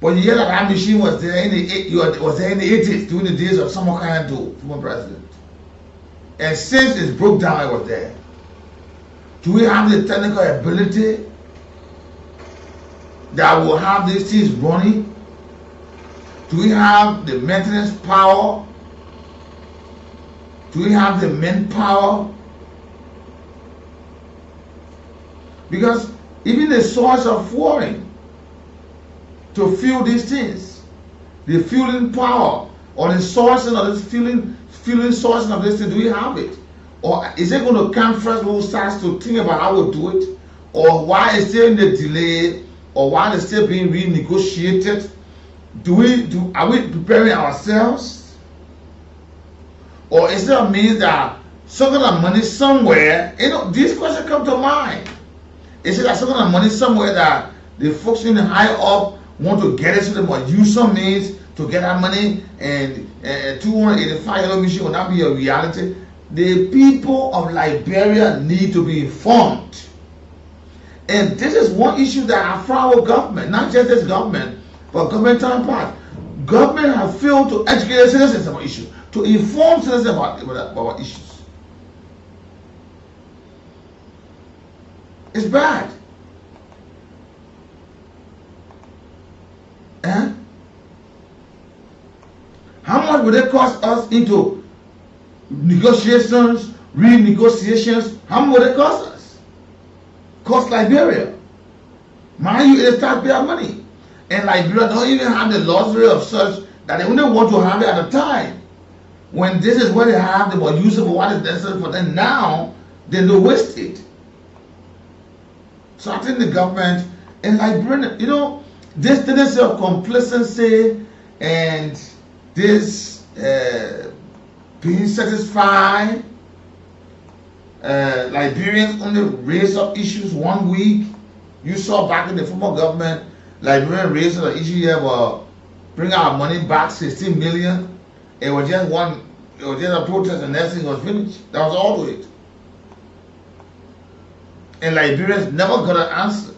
But you hear that machine was there in the 80s, during the days of Samokandu, former president, and since it broke down, it was there. Do we have the technical ability that will have these things running? Do we have the maintenance power? Do we have the manpower? Because even the source of fueling to fuel these things, the fueling power or the sourcing of this fueling sourcing of this thing, do we have it? Or is it going to come first when we start to think about how we'll do it? Or why is there in the delay? Or while it's still being renegotiated, are we preparing ourselves? Or is there a means that some kind of money somewhere, you know, these questions come to mind. Is it that some kind of money somewhere that the folks in the high up want to get it so they must use some means to get that money, and 285 yellow machine will not be a reality? The people of Liberia need to be informed. And this is one issue that I find our government, not just this government, but government part. Government have failed to educate citizens about issues, to inform citizens about issues. It's bad. How much would it cost us into negotiations, renegotiations? How much would it cost us? Cost Liberia. Mind you, it is taxpayer money. And Liberia don't even have the luxury of such that they only want to have it at a time. When this is what they have, they will use it for what is necessary for them now, they don't waste it. So I think the government and Liberia, you know, this tendency of complacency and this being satisfied, Liberians only raise up issues 1 week. You saw back in the former government, Liberians raised the issue here about bring our money back 16 million. It was just a protest and next thing was finished. That was all to it. And Liberians never got an answer.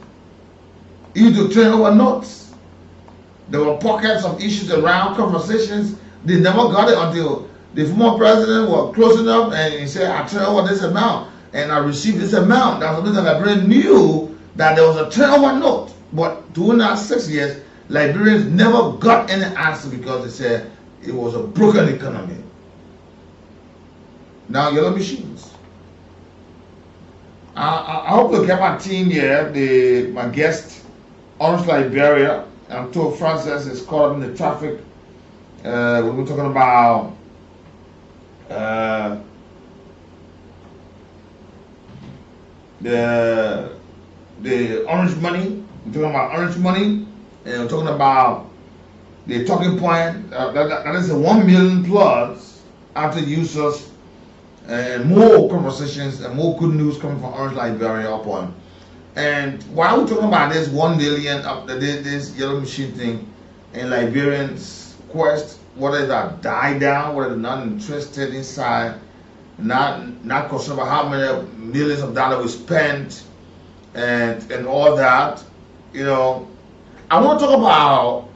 Even to turn over notes. There were pockets of issues around conversations. They never got it until the former president was close enough and he said, I turn over this amount and I received this amount. That's something that Liberians knew that there was a turnover note. But during that 6 years, Liberians never got any answer because they said it was a broken economy. Now, yellow machines. I hope to get my team here, my guest, Orange Liberia. I'm told Francis is caught up in the traffic. We're talking about the orange money. We're talking about orange money, and we're talking about the talking point. That is the 1 million plus after users, and more conversations and more good news coming from Orange Liberia upon. And while we're talking about this 1 million of this yellow machine thing, and Liberians quest, whether that die down, whether they're not interested inside, not concerned about how many millions of dollars we spent and all that, you know, I want to talk about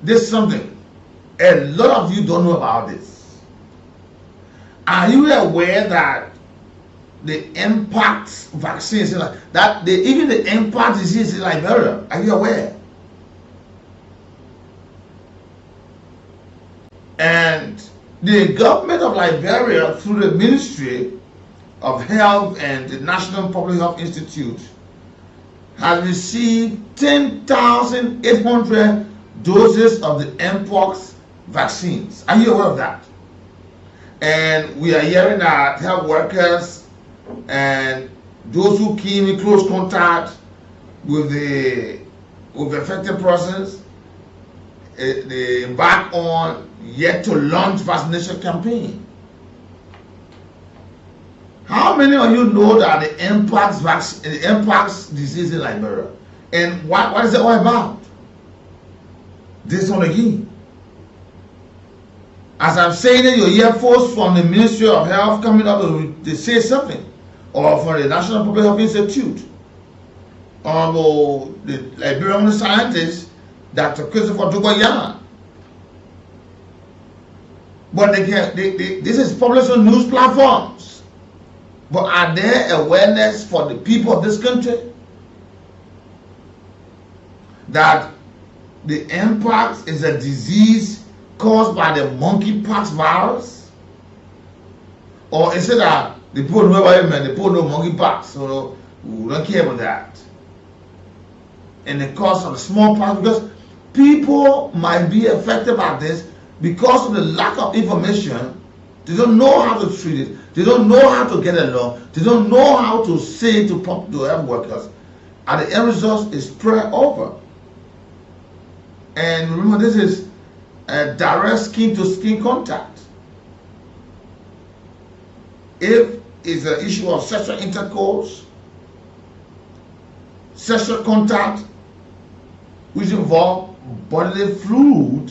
this something. A lot of you don't know about this. Are you aware that the Mpox vaccine is like that? Even the Mpox disease in Liberia. Are you aware? And the government of Liberia, through the Ministry of Health and the National Public Health Institute, has received 10,800 doses of the Mpox vaccines. Are you aware of that? And we are hearing that health workers and those who came in close contact with the affected persons, they embark on yet to launch vaccination campaign. How many of you know that the Mpox vaccine, the Mpox disease in Liberia, and what is it all about? This one again. As I'm saying it, you hear folks from the Ministry of Health coming up, they say something, or from the National Public Health Institute, or the Liberian scientist, Dr. Christopher Duboyan. But this is published on news platforms. But are there awareness for the people of this country that the Mpox is a disease caused by the monkeypox virus? Or is it that the people know about it, man, the people know monkeypox, so we don't care about that? And the cause of the smallpox, because people might be affected by this because of the lack of information. They don't know how to treat it. They don't know how to get along. They don't know how to say to health workers. And the end result is spread over. And remember, this is a direct skin-to-skin contact. If it's an issue of sexual intercourse, sexual contact, which involve bodily fluid,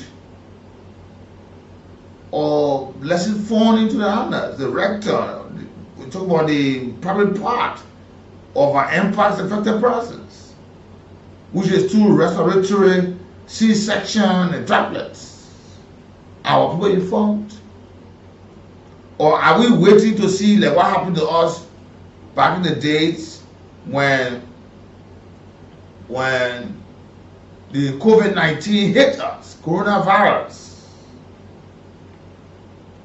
or blessing falling into the anus, the rectum. We talk about the private part of our Mpox affected persons, which is through respiratory, C-section, and droplets. Are people informed? Or are we waiting to see like what happened to us back in the days when the COVID-19 hit us, coronavirus?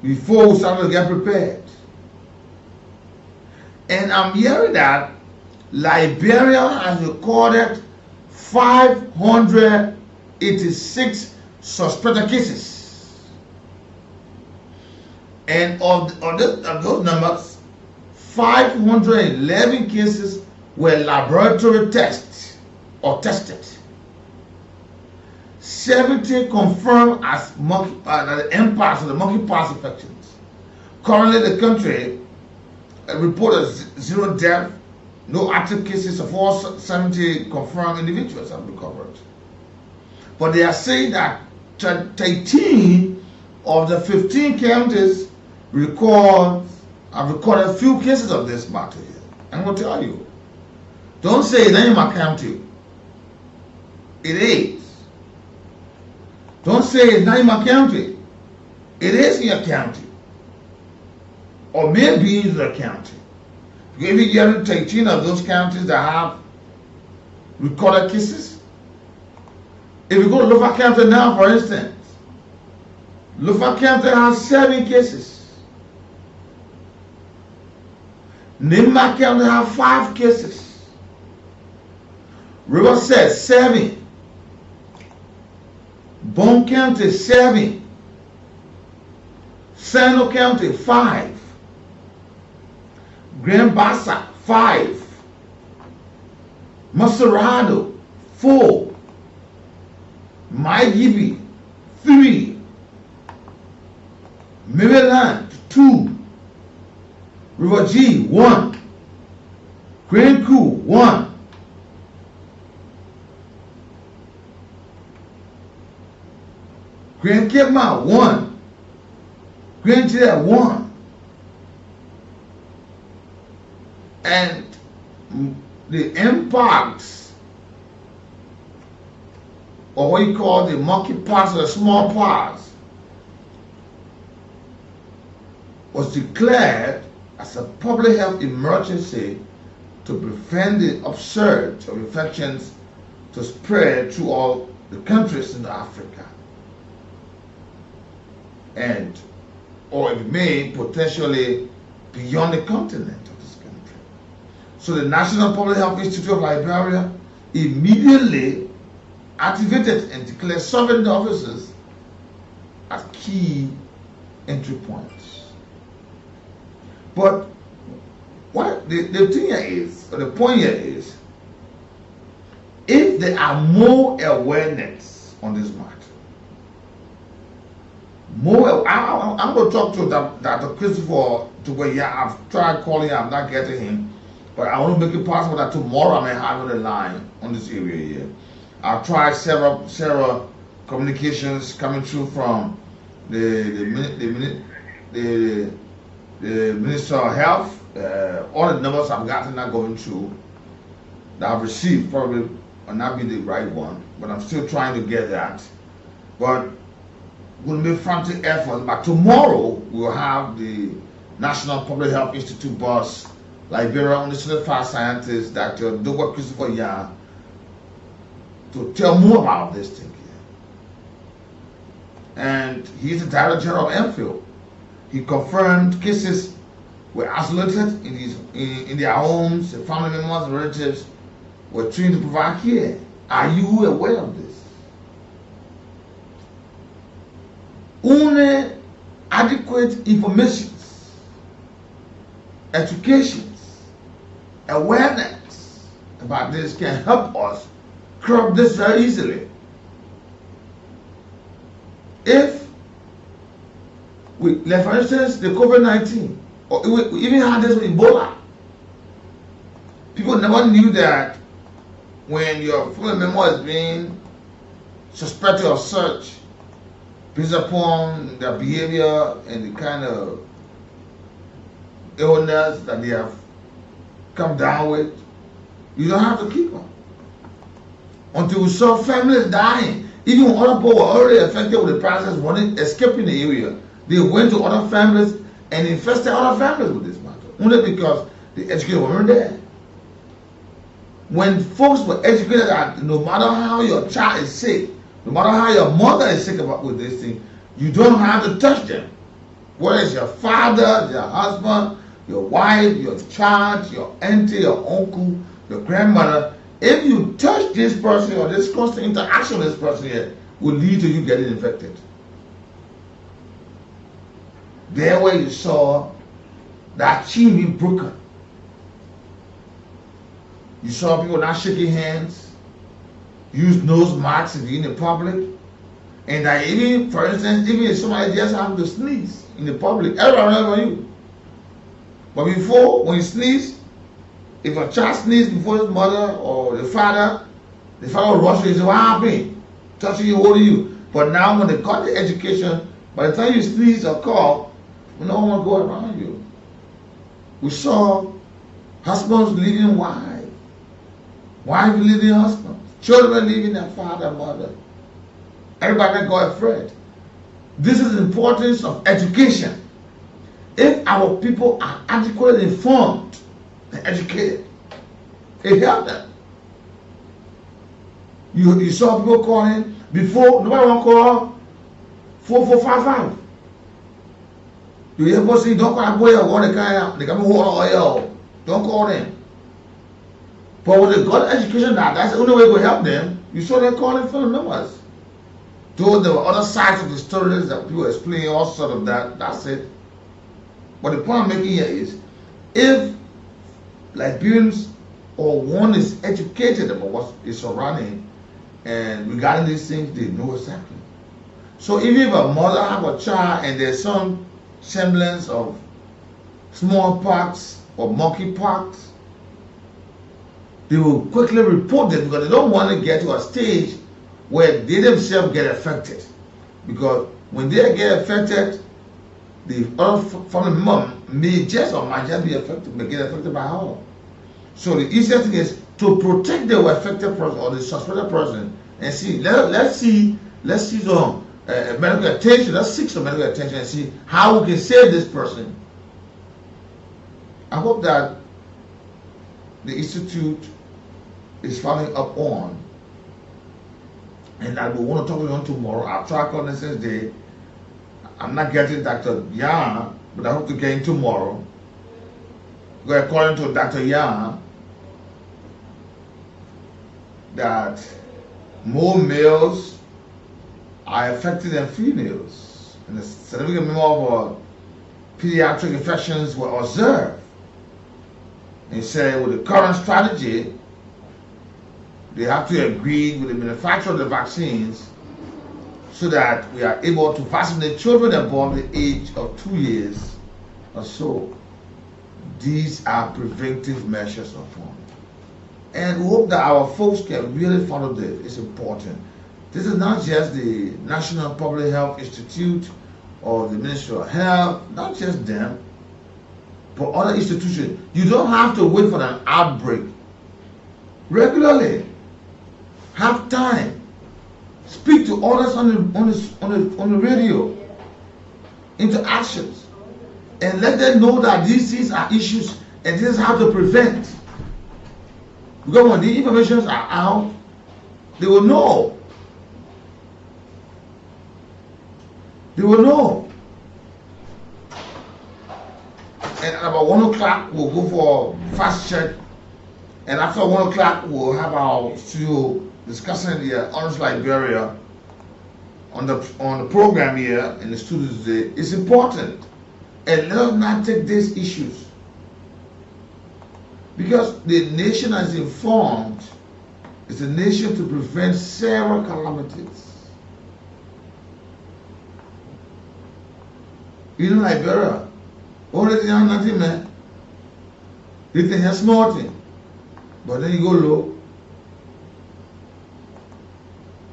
Before we started to get prepared. And I'm hearing that Liberia has recorded 586 suspected cases. And of those numbers, 511 cases were laboratory tests or tested. 70 confirmed as the Mpox or the monkeypox infections. Currently, the country reported 0 death, no active cases of all 70 confirmed individuals have recovered. But they are saying that 13 of the 15 counties have recorded few cases of this matter here. I'm going to tell you. Don't say it's not in my county. It is. Don't say it's not in my county. It is in your county. Or maybe in the county. If you get 13 of those counties that have recorded cases, if you go to Lofa County now, for instance, Lofa County has 7 cases. Nimba County has 5 cases. Riverside 7. Bone County 7. Sano County 5. Grand Bassa 5. Maserado 4. Maigibi 3. Maryland 2. River G 1. Grand Coup 1. Grand Kipma 1. Grand Jet 1. And the impacts, or what you call the monkeypox or the smallpox, was declared as a public health emergency to prevent the upsurge of infections to spread through all the countries in Africa, and or it may potentially beyond the continent of this country. So the National Public Health Institute of Liberia immediately activated and declared 7 officers as key entry points. But what the thing here is, or the point here is, if there are more awareness on this matter, I'm going to talk to Dr. Christopher to where, yeah, I've tried calling him, I'm not getting him, but I want to make it possible that tomorrow I may have on the line on this area here. I've tried several communications coming through from the Minister of Health. All the numbers I've gotten are going through that I've received probably will not be the right one, but I'm still trying to get that. But we'll make frantic efforts. But tomorrow we'll have the National Public Health Institute boss, Liberia on the certified scientist, Dr. Dr. Christopher Yan, to tell more about this thing here. And he's the Director General of MPhil. He confirmed cases were isolated in their homes, the family members and relatives were trained to provide care. Are you aware of this? Only adequate information, education, awareness about this can help us curb this very easily. If we, like for instance, the COVID-19, or we even had this with Ebola. People never knew that when your family member is being suspected of such, based upon their behavior and the kind of illness that they have come down with, you don't have to keep them. Until we saw families dying, even when other people were already affected with the process, running, escaping the area, they went to other families and infested other families with this matter, only because the educators weren't there. When folks were educated that no matter how your child is sick, no matter how your mother is sick about with this thing, you don't have to touch them. Whether it's your father, your husband, your wife, your child, your auntie, your uncle, your grandmother, if you touch this person or this constant interaction with this person here, will lead to you getting infected. There where you saw that chain being broken. You saw people not shaking hands, use nose masks if you're in the public, and that even, for instance, even if somebody just happens to sneeze in the public, everyone remember you. But before, when you sneeze, if a child sneezes before his mother or the father will rush you and say, what happened? Touching you, holding you. But now when they got the education, by the time you sneeze or cough, no one will go around you. We saw husbands leaving wives, wives leaving husbands, children leaving their father and mother. Everybody got afraid. This is the importance of education. If our people are adequately informed and educated, it helps them. You saw people calling before, nobody want to call 4455. You hear people say, don't call that boy or they come hold oil. Don't call them. But when they got education, that's the only way to help them. You saw them calling family members. Though there were other sides of the stories that people explain, all sort of that, that's it. But the point I'm making here is, if Liberians or one is educated about what is surrounding and regarding these things, they know exactly. So even if a mother have a child and there's some semblance of smallpox or monkeypox, they will quickly report it because they don't want to get to a stage where they themselves get affected. Because when they get affected, the other family member may just or might just be affected, may get affected by her. So the easiest thing is to protect the affected person or the suspected person and see. Let's see some medical attention. Let's seek some medical attention and see how we can save this person. I hope that the institute is following up on, and that we want to talk to them tomorrow. I'll try on this day. I'm not getting Dr. Yang, but I hope to get him tomorrow. Because according to Dr. Yang, that more males are affected than females, and a significant number of pediatric infections were observed. And he said with the current strategy, they have to agree with the manufacturer of the vaccines so that we are able to vaccinate children above the age of 2 years or so. These are preventive measures upon. And we hope that our folks can really follow this. It's important. This is not just the National Public Health Institute or the Ministry of Health, not just them, but other institutions. You don't have to wait for an outbreak. Regularly, have time. Speak to others on the radio, interactions, and let them know that these things are issues and this is how to prevent. Because when the information are out, they will know. They will know. And at about 1 o'clock, we'll go for fast check. And after 1 o'clock, we'll have our studio discussing the Orange Liberia on the program here in the studio today. It's important. And let us not take these issues. Because the nation is informed, it's a nation to prevent several calamities. You know, Liberia, all the young nothing, man. You think you're small thing, but then you go low.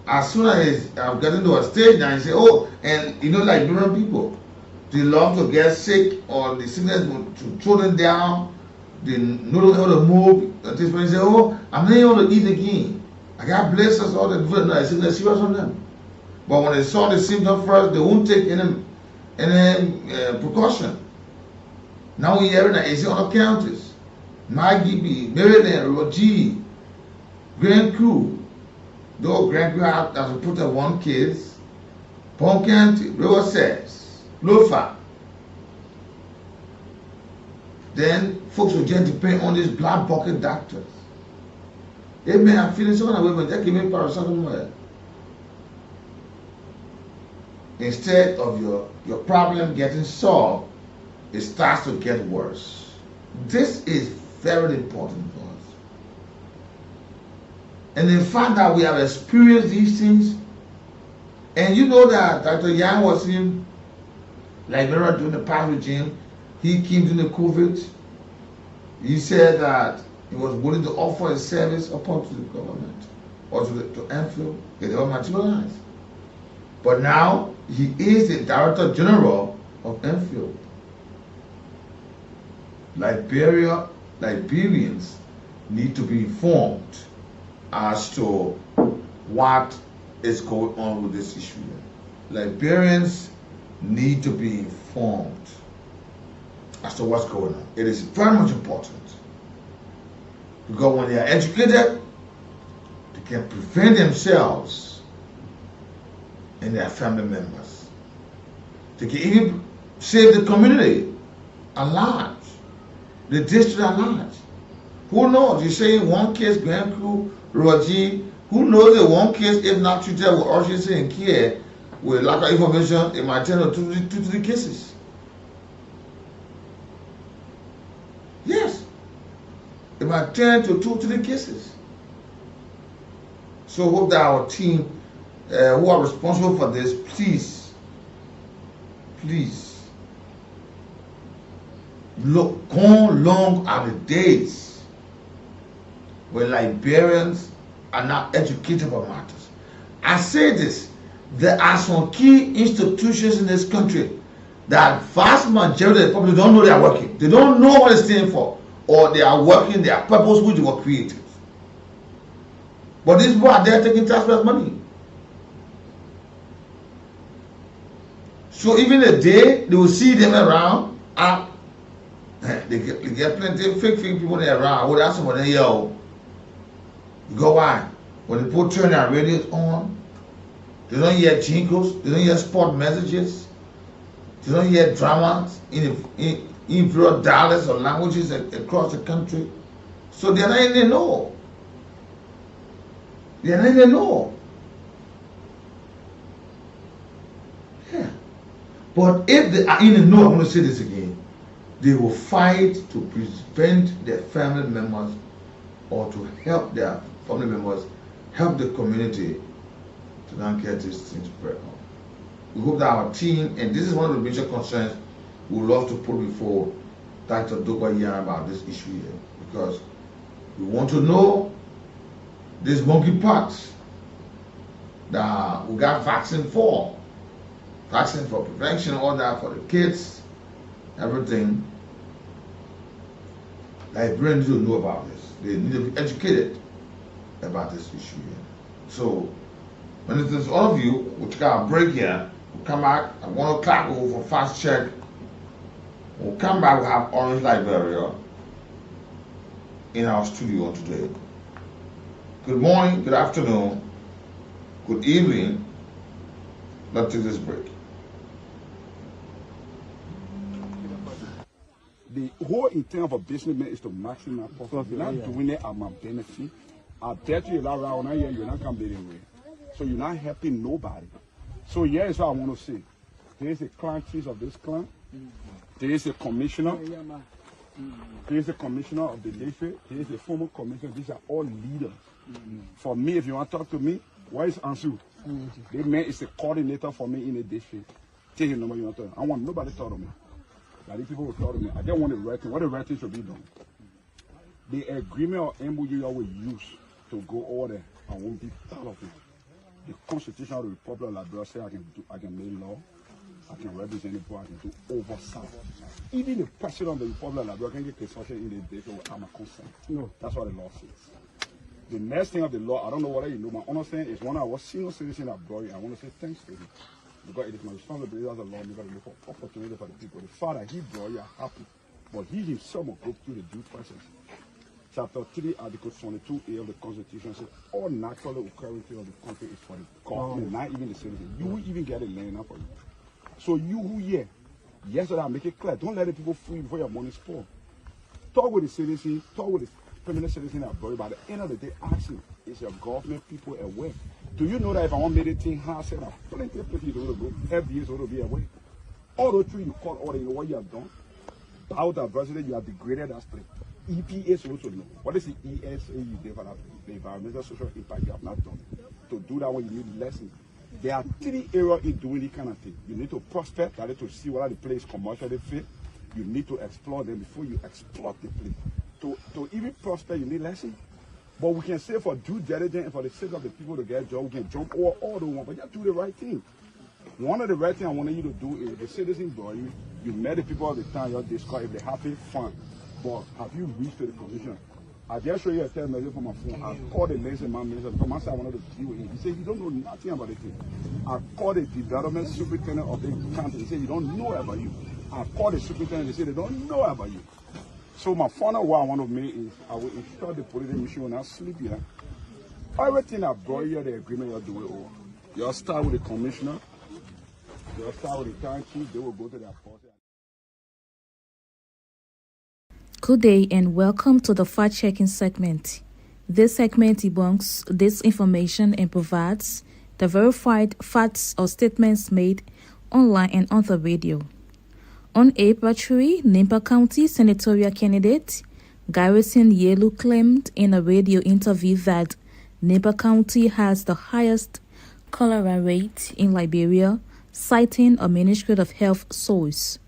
As soon as I'm getting to a stage now, you say, oh, and you know, Liberian people, they love to get sick or the sickness to throw them down. They know how to move. At this point, you say, oh, I'm not able to eat again. I got blessings, all the different sickness serious on them. But when they saw the symptom first, they won't take any precaution. Now we're hearing that it's in other counties. Maggie, Maryland, Rogie, Grand Crew. Though Grand Crew has to put up 1 case. Palm County, Riverside, Lofa. Then folks will just depend on these black bucket doctors. They may have feeling some kind of way, but they can make paracetamol. Instead of your problem getting solved, it starts to get worse. This is very important for us. And the fact that we have experienced these things, and you know that Dr. Yang was in Liberia during the past regime. He came during the COVID. He said that he was willing to offer his service upon to the government or to Enfield. They never materialized. But now he is the Director General of Enfield. Liberians need to be informed as to what is going on with this issue. Liberians need to be informed as to what's going on. It is very much important. Because when they are educated, they can prevent themselves and their family members. They can even save the community at large, the district at large. Who knows? You say 1 case, Grand Crew, Rogie, who knows that 1 case, if not treated with urgency and care, with lack of information, it might turn to 2 to 3 cases. Yes. It might turn to 2 to 3 cases. So hope that our team who are responsible for this, please look, gone long are the days where Liberians are not educated about matters. I say this, there are some key institutions in this country that vast majority of the public don't know they are working. They don't know what it's standing for. or they are working, their purpose which were created. But these people are there taking taxpayers' money. So even a day they will see them around, they get plenty of fake people there around. I would ask them, yo, you go why? When the people turn their radios on, they don't hear jingles, they don't hear sport messages, they don't hear dramas in various dialects or languages across the country. So they're not in the know. They're not in the know. Yeah. But if they are in the know, I'm going to say this again, they will fight to prevent their family members or to help their family members, help the community to not get these things spread on. We hope that our team, and this is one of the major concerns we would love to put before Dr. Doba here about this issue here, because we want to know this monkeypox that we got vaccine for prevention, all that for the kids, everything. Librarians need to know about this. They need to be educated about this issue here. So, when it is all of you, we'll take our break here. We'll come back at 1 o'clock. We'll go for fast check. We'll come back. We'll have Orange Liberia in our studio today. Good morning, good afternoon, good evening. Let's take this break. The whole intent of a businessman is to maximize profit. You're not doing it at my benefit. I bet you that around here, you're not coming anywhere. So you're not helping nobody. So here is what I want to say. There is a clan chief of this clan. There is a commissioner. There is a commissioner of the district. There is a former commissioner. These are all leaders. For me, if you want to talk to me, where is Ansu? The man is a coordinator for me in the district. Tell him number you want to talk. I want nobody to talk to me. Like these people will talk to me. I don't want the writing. What the writing should be done. The agreement or MOU you will use to go over there, I won't be part of it. The Constitution of the Republic of Liberia says I can make law, I can represent the board, I can do oversight. Even the president of the Republic of Liberia can get construction in the day where I'm a consent. No, that's what the law says. The next thing of the law, I don't know whether you know, my understanding is when I was senior citizen at Glory, I want to say thanks to him. Because it is my responsibility as a lawmaker to look for opportunity for the people. The father, he brought you happy, but he himself will go through the due process. Chapter 3, Article 22A of the Constitution says all naturally occurring things of the country is for the government, not even the citizen. You will even get a land for you. So you who here, yesterday I make it clear, don't let the people free before your money spoil. Talk with the citizen, talk with the permanent citizen at Glory. By the end of the day, ask him, is your government people aware? Do you know that if I want to make it thing hard, I said that plenty of places you don't go, FDA is going to be aware. All those three you call order, you know what you have done? About adversity, you have degraded that state. EPA is also know. What is the ESA you develop? The environmental social impact you have not done. To do that one, you need lessons. There are 3 areas in doing this kind of thing. You need to prospect, that is to see whether the place is commercially fit. You need to explore them before you exploit the place. To even prospect, you need lessons. But we can say for due diligence and for the sake of the people to get jobs, we can jump over all the one, but you have to do the right thing. One of the right things I want you to do is the citizen boy, you met the people of the town, you're discussing if they're happy, fine. But have you reached to the commission? I just show you a text message from my phone. I called the lazy man minister because I said I wanted to deal with him. He said, you don't know nothing about it. I called the development superintendent of the county. He said, you don't know about you. I called the superintendent. They said, they don't know about you. So my final what I want to make is I will ensure the police mission will not sleep here. Everything I brought you, the agreement you're doing over. You'll start with the commissioner. You'll start with the town chief. They will go to their post. Good day and welcome to the fact-checking segment. This segment debunks disinformation and provides the verified facts or statements made online and on the radio. On April 3, Nimba County senatorial candidate Garrison Yelu claimed in a radio interview that Nimba County has the highest cholera rate in Liberia, citing a Ministry of Health source.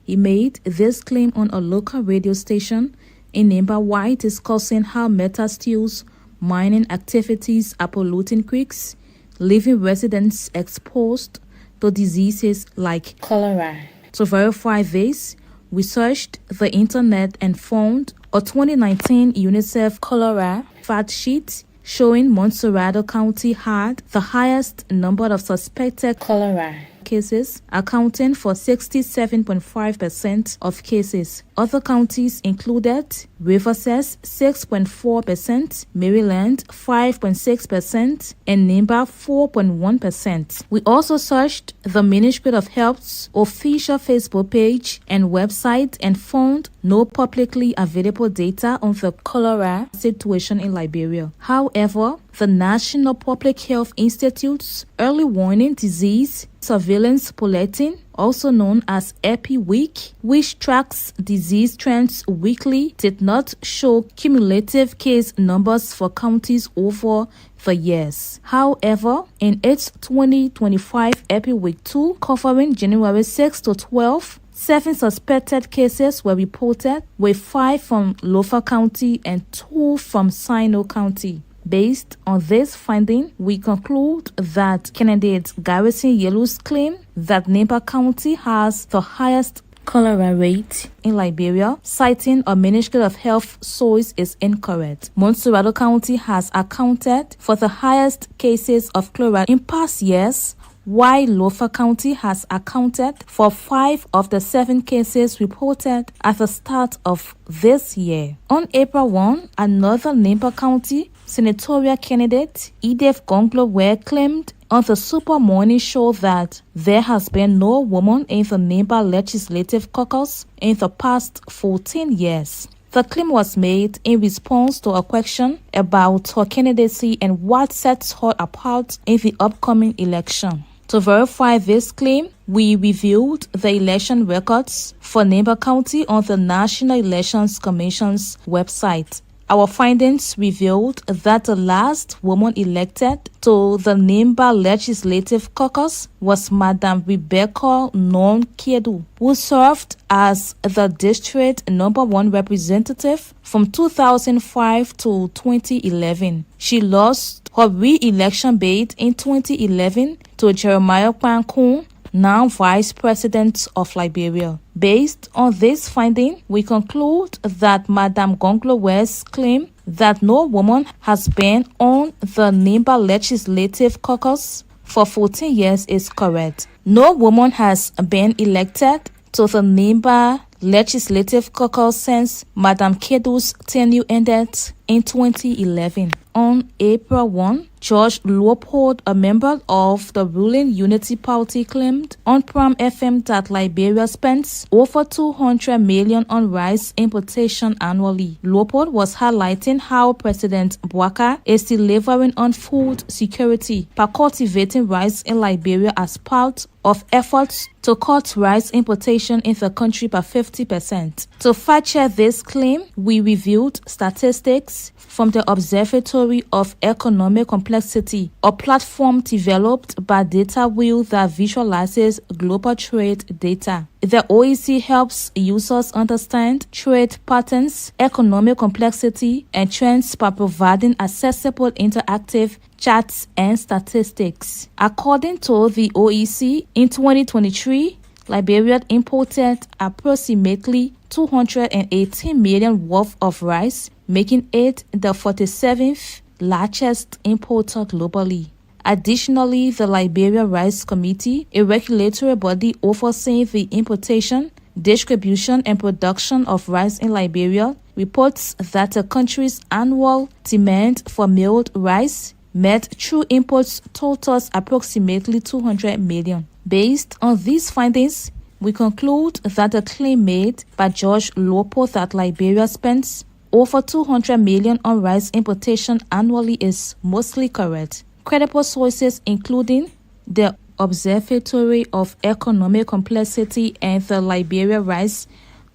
He made this claim on a local radio station in Nimba while discussing how meta-stills mining activities are polluting creeks, leaving residents exposed to diseases like cholera. To verify this, we searched the internet and found a 2019 UNICEF cholera fact sheet showing Montserrado County had the highest number of suspected cholera cases, accounting for 67.5% of cases. Other counties included Riverside 6.4%, Maryland 5.6%, and Nimba 4.1%. We also searched the Ministry of Health's official Facebook page and website and found no publicly available data on the cholera situation in Liberia. However, the National Public Health Institute's Early Warning Disease Surveillance Bulletin, also known as EpiWeek, which tracks disease trends weekly, did not show cumulative case numbers for counties over the years. However, in its 2025 EpiWeek 2, covering January 6 to 12, 7 suspected cases were reported, with 5 from Lofa County and 2 from Sino County. Based on this finding, we conclude that candidate Garrison Yellow's claim that Nimba County has the highest cholera rate in Liberia, citing a Ministry of Health source, is incorrect. Montserrado County has accounted for the highest cases of cholera in past years, while Lofa County has accounted for 5 of the 7 cases reported at the start of this year. On April 1, another Nimba County senatorial candidate, Edith Gonglo, claimed on the Super Morning Show that there has been no woman in the Nimba Legislative Caucus in the past 14 years. The claim was made in response to a question about her candidacy and what sets her apart in the upcoming election. To verify this claim, we reviewed the election records for Nimba County on the National Elections Commission's website. Our findings revealed that the last woman elected to the Nimba Legislative Caucus was Madam Rebecca Non-Kiedu, who served as the District No. 1 representative from 2005 to 2011. She lost her re-election bid in 2011 to Jeremiah Kwankun, now Vice President of Liberia. Based on this finding, we conclude that Madam Gonglowe's claim that no woman has been on the Nimba Legislative Caucus for 14 years is correct. No woman has been elected to the Nimba Legislative Caucus since Madam Kedu's tenure ended in 2011. On April 1, George Leopold, a member of the ruling Unity Party, claimed on Pram FM that Liberia spends over $200 million on rice importation annually. Leopold was highlighting how President Bouaka is delivering on food security by cultivating rice in Liberia as part of efforts to cut rice importation in the country by 50%. To fact-check this claim, we reviewed statistics from the Observatory of Economic Complexity, a platform developed by DataWheel that visualizes global trade data. The OEC helps users understand trade patterns, economic complexity, and trends by providing accessible interactive charts and statistics. According to the OEC, in 2023, Liberia imported approximately 218 million worth of rice, making it the 47th largest importer globally. Additionally, the Liberia Rice Committee, a regulatory body overseeing the importation, distribution, and production of rice in Liberia, reports that the country's annual demand for milled rice met through imports totals approximately 200 million. Based on these findings, we conclude that the claim made by George Leopold that Liberia spends over 200 million on rice importation annually is mostly correct. Credible sources, including the Observatory of Economic Complexity and the Liberia Rice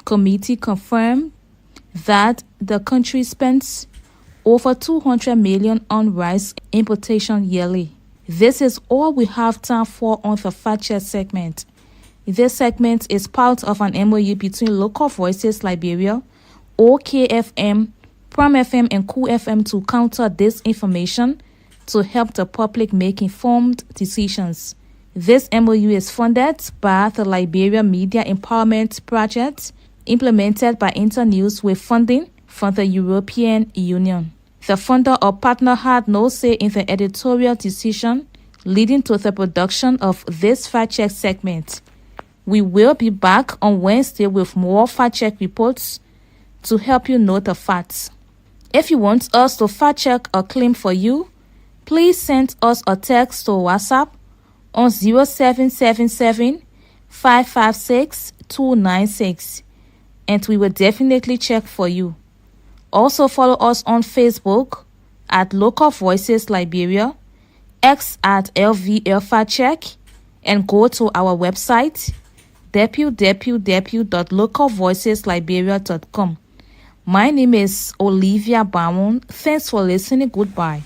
Committee, confirm that the country spends over 200 million on rice importation yearly. This is all we have time for on the Fact Check segment. This segment is part of an MOU between Local Voices Liberia, OKFM, Pram FM, and Cool FM to counter disinformation to help the public make informed decisions. This MOU is funded by the Liberia Media Empowerment Project implemented by Internews with funding from the European Union. The funder or partner had no say in the editorial decision leading to the production of this fact check segment. We will be back on Wednesday with more fact check reports to help you know the facts. If you want us to fact check a claim for you, please send us a text to WhatsApp on 0777 556 296 and we will definitely check for you. Also follow us on Facebook at Local Voices Liberia, X at LVL Fact Check, and go to our website www.localvoicesliberia.com. My name is Olivia Bawon. Thanks for listening. Goodbye.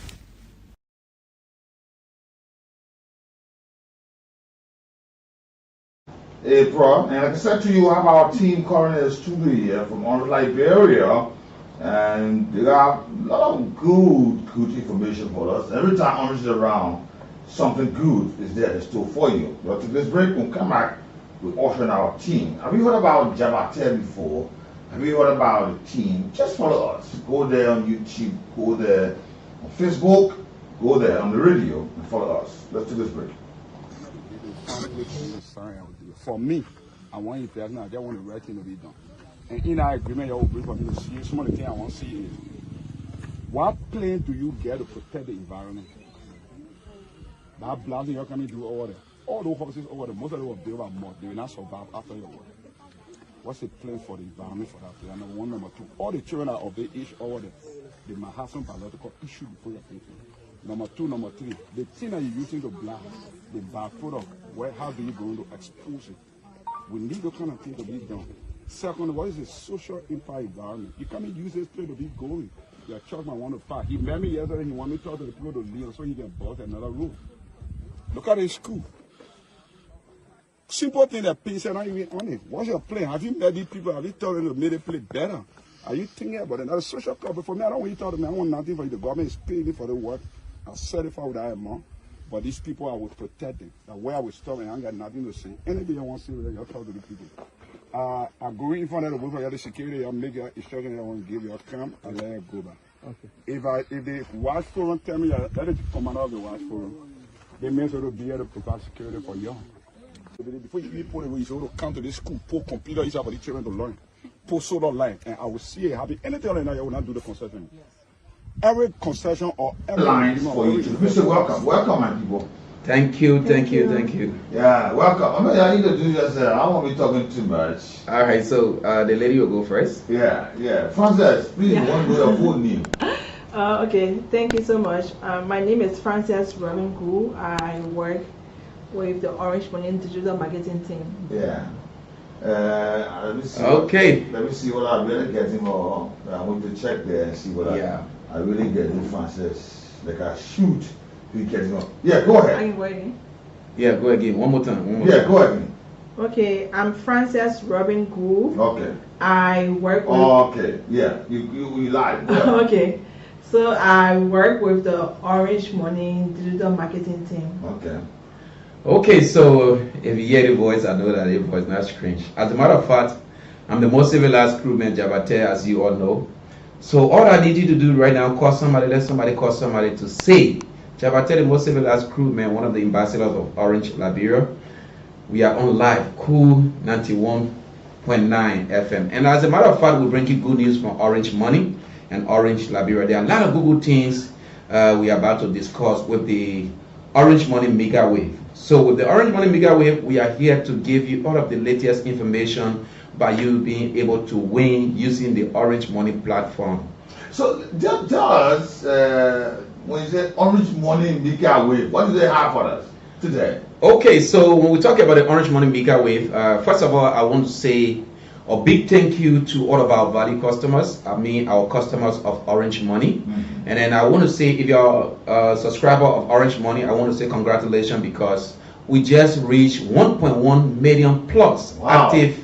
April, and like I said to you, I have our team currently in the studio here from Orange Liberia, and they got a lot of good information for us. Every time Orange is around, something good is there in store for you. But to this break, we'll come back with Usher and our team. Have you heard about Jabate before? Have you heard about the team? Just follow us. Go there on YouTube, go there on Facebook, go there on the radio, and follow us. Let's do this break. For me, I want you to I just want the right thing to be done. And in our agreement, you will bring for me to see some of the things I want to see is what plan do you get to protect the environment? That blasting you're coming to do over there. All those houses over there, most of them were built by mud. They will not survive after your work. What's the plan for the environment for that? Number one, number two. All the children are of the age over there. They might have some biological issue before you're thinking. Number two, number three, the thing that you're using to blast, the byproduct, how do you go to expose it? We need those kind of things to be done. Second, what is the social impact environment? You can't use this place to be going. Your church might want to park. He met me yesterday, he wanted me to talk to the people to leave so he can bought another room. Look at the school. Simple thing that pays are not even on it. What's your plan? Have you met these people? Have you told them to make the place better? Are you thinking about another social cover? For me, I don't want you to talk to me. I want nothing for you. The government is paying me for the work. I'll certify with that amount. But these people, I will protect them. The way I will stop and I ain't got nothing to say. Anything you want to say, you talk to the people. I'm going in front of the book for the security. I'll make your instruction I want to give you. I'll come and let it go back. Okay. If the watch forum tell me that is the commander of the watch forum, they may sort of be able to provide security for you. Before you put away, you sort of come to this school, put computer inside for the children to learn. Put solar light, and I will see it happen. Anything like that, you will not do the concession. Yes. Every concession or every lines for you. Mr. Welcome, welcome, my people. Thank you. Yeah, welcome. I need to do this. I won't be talking too much. All right, so the lady will go first. Yeah. Frances, please, one go your full name. Okay, thank you so much. My name is Frances Gu. I work with the Orange Money Digital Marketing team. Yeah. Let me see. Okay. Let me see what I really get him. I want to check there and see what I really get him, Frances. Like I shoot. You get him. Yeah, go ahead. Are you ready? Yeah, go again. One more time. Go ahead. Okay, I'm Frances Gu. Okay. I work with. Okay. Yeah, you lied. Okay. So I work with the Orange Money Digital Marketing team. Okay, so if you hear the voice, I know that the voice is not strange. As a matter of fact, I'm the most civilized crewman Jabate, as you all know. So all I need you to do right now, let somebody call somebody to say, Jabate, the most civilized crewman, one of the ambassadors of Orange Liberia. We are on live, Cool 91.9 FM. And as a matter of fact, we bring you good news from Orange Money and Orange Liberia. There are a lot of good things we are about to discuss with the Orange Money Mega Wave. So with the Orange Money Mega Wave, we are here to give you all of the latest information by you being able to win using the Orange Money platform. So tell us, when you say Orange Money Mega Wave, what do they have for us today? Okay, so when we talk about the Orange Money Mega Wave, first of all, I want to say a big thank you to all of our value customers, our customers of Orange Money. Mm-hmm. And then I want to say, if you're a subscriber of Orange Money, I want to say congratulations, because we just reached 1.1 million plus active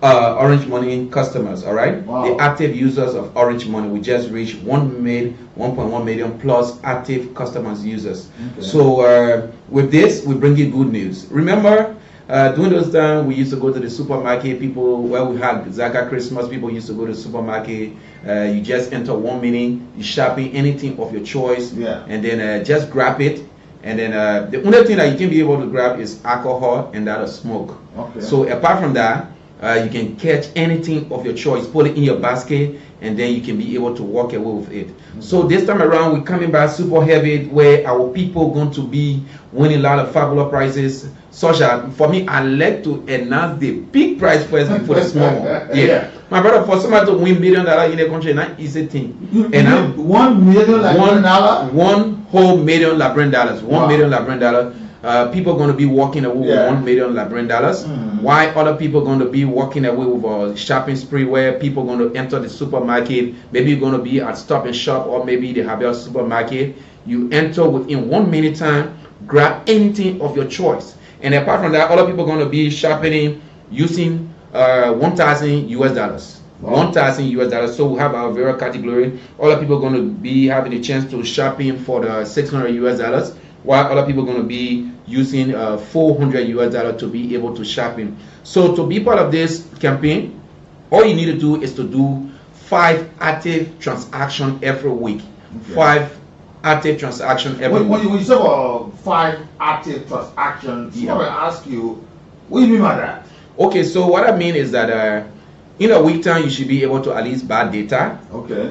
Orange Money customers, all right? Wow. The active users of Orange Money, we just reached 1.1 million plus active customers users. Okay. So with this, we bring you good news. Remember, During those times, we used to go to the supermarket. People, where we had Zaka Christmas, people used to go to the supermarket. You just enter 1 minute, you shopping anything of your choice, and then just grab it. And then the only thing that you can be able to grab is alcohol and that is smoke. Okay. So apart from that, you can catch anything of your choice, put it in your basket, and then you can be able to walk away with it. So this time around, we're coming back super heavy, where our people going to be winning a lot of fabulous prizes. Such as, for me, I like to announce the big prize first before the small one. Yeah. My brother, for somebody to win $1 million in the country, not easy thing. And now, $1 million $1 whole $1 million $1 million. People going to be walking away with $1 million $. Why other people going to be walking away with a shopping spree where people going to enter the supermarket? Maybe you're going to be at Stop and Shop, or maybe the Haber supermarket. You enter within 1 minute time, grab anything of your choice. And apart from that, other people going to be shopping using $1,000 US. $1,000 US. So we have our various category. Other people going to be having a chance to shopping for the $600 US, while other people going to be using $400 US to be able to shopping. So to be part of this campaign, all you need to do is to do 5 active transactions every week. 5 active transaction every week. When you say about 5 active transactions, I will ask you, what do you mean by that? Okay, so what I mean is that in a week time, you should be able to at least buy data,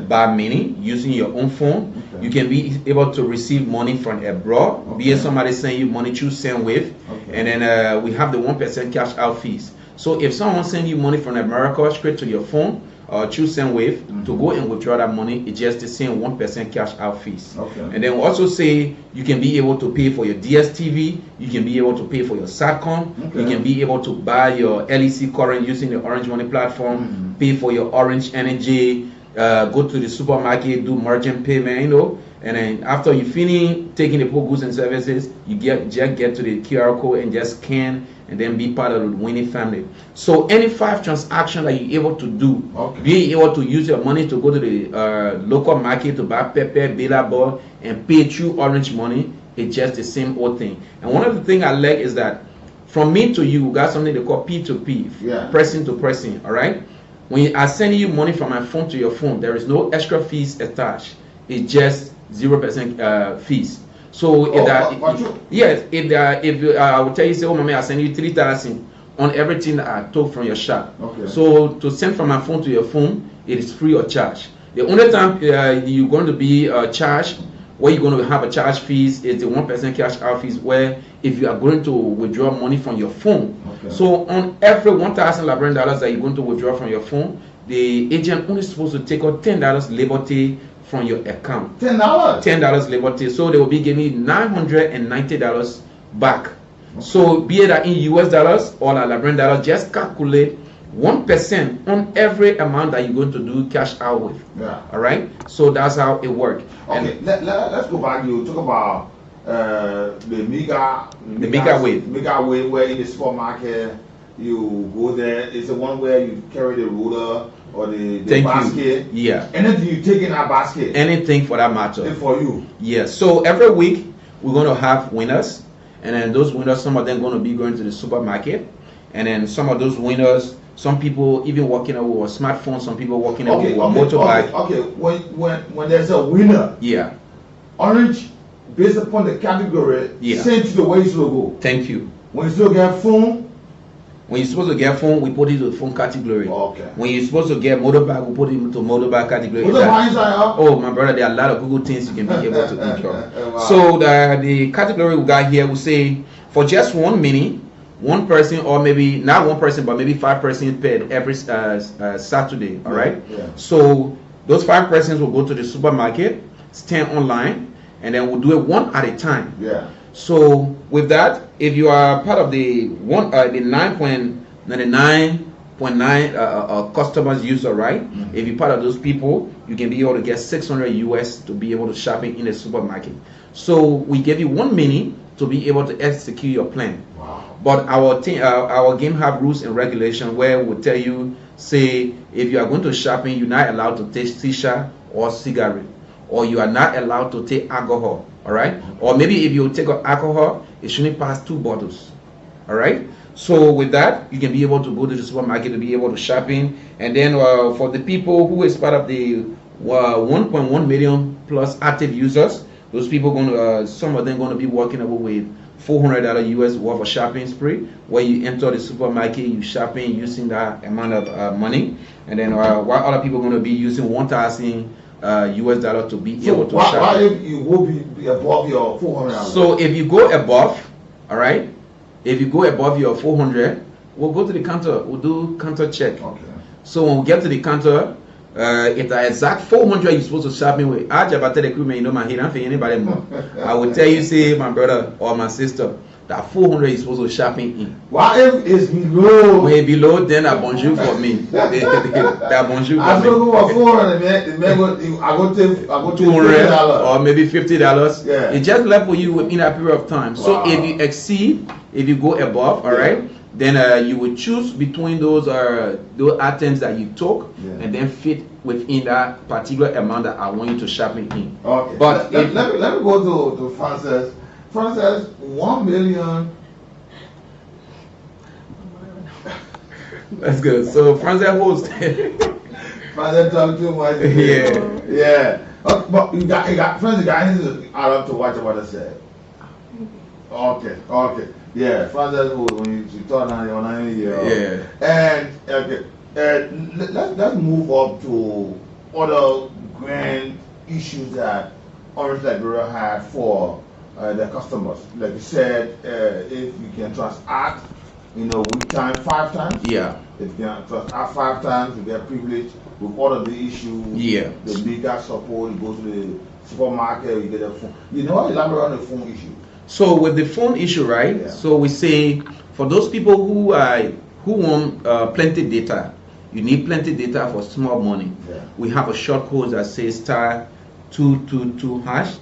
buy money using your own phone. You can be able to receive money from abroad, be it somebody send you money through SendWave, and then we have the 1% cash out fees. So if someone send you money from America straight to your phone, through SendWave, to go and withdraw that money, it's just the same 1% cash out fees. And then we also say you can be able to pay for your DSTV, you can be able to pay for your SATCOM, you can be able to buy your LEC current using the Orange Money platform, pay for your Orange Energy, go to the supermarket, do merchant payment, you know. And then after you finish taking the goods and services, you just get to the QR code and just scan and then be part of the winning family. So any 5 transactions that you're able to do, being able to use your money to go to the local market to buy pepper, billboard, and pay through Orange Money, it's just the same old thing. And one of the things I like is that from me to you, we got something they call P2P, person to person, all right? When I send you money from my phone to your phone, there is no extra fees attached. It's just 0% fees. So if I will tell you, say, oh, mommy, I send you 3,000 on everything that I took from your shop. So to send from my phone to your phone, it is free of charge. The only time you're going to be charged, where you're going to have a charge fees, is the 1% cash out fees, where if you are going to withdraw money from your phone. So on every $1,000 that you're going to withdraw from your phone, the agent only supposed to take out $10 liberty from your account. $10 liberty. So they will be giving you $990 back. So be it that in US dollars or Liberian dollars, just calculate 1% on every amount that you're going to do cash out with. All right. So that's how it works. Okay. Let's go back. You talk about the mega wave, where in the supermarket you go there. It's the one where you carry the ruler or the basket. Anything you take in that basket. Anything for that matter. It's for you. Yes. So every week we're going to have winners, and then those winners, some of them going to be going to the supermarket, and then some of those winners, some people even walking away with a smartphone, some people walking away with a motorbike. Okay. When there's a winner. Orange, based upon the category, send you the way you should go. Thank you. When you still get phone. When you're supposed to get phone, we put it to phone category. When you're supposed to get motorbike, we put it into motorbike category. Oh, my brother, there are a lot of Google things you can be able to enjoy. So the category we got here, we say for just 1 minute, one person, or maybe not one person, but maybe 5 persons paid every Saturday. All right. So those 5 persons will go to the supermarket, stand online, and then we'll do it one at a time. So with that, if you are part of the 9.99.9 customers user, right? If you're part of those people, you can be able to get $600 US to be able to shopping in the supermarket. So we give you 1 minute to be able to execute your plan. But our game have rules and regulation where we tell you, say, if you are going to shopping, you're not allowed to take shisha or cigarette, or you are not allowed to take alcohol. All right, or maybe if you take alcohol, it shouldn't pass 2 bottles. All right, So with that, you can be able to go to the supermarket to be able to shopping. And then for the people who is part of the 1.1 million plus active users, those people going to some of them going to be working over with $400 US worth of shopping spree, where you enter the supermarket, you shopping using that amount of money, and then while other people going to be using 1,000 US dollar to be able to shop. Why if you will be above your 400? So if you go above, all right, if you go above your 400, we'll go to the counter. We'll do counter check. Okay. So when we get to the counter, if the exact 400 you're supposed to shopping with, I just tell the equipment, you know, my head, I'm for anybody more. I will tell you, say, my brother or my sister, that 400 is supposed to shopping in. What if it's below? When it's below, then a bonjour for me. That bonjour for I me. go for 400, I go take $200 or maybe $50. Yeah. It just left for you within a period of time. Wow. So if you exceed, if you go above, all right, then you will choose between those items that you took, and then fit within that particular amount that I want you to shopping in. Okay. But let me go to Francis. Francis, 1 million. That's good. So Francis host. Francis talk too much. Yeah. Okay, but you got Francis. I love to watch what I said. Okay. Yeah, Francis, when you turn on your and okay, let's move up to other grand issues that Orange Liberia had for the customers. Like you said, if you can transact, week time 5 times. Yeah. If you can transact 5 times, you get privilege with all of the issues. Yeah. The legal support, you go to the supermarket, you get a phone. Elaborate on the phone issue. So with the phone issue, right? Yeah. So we say for those people who want plenty data, you need plenty data for small money. Yeah. We have a short code that says *222#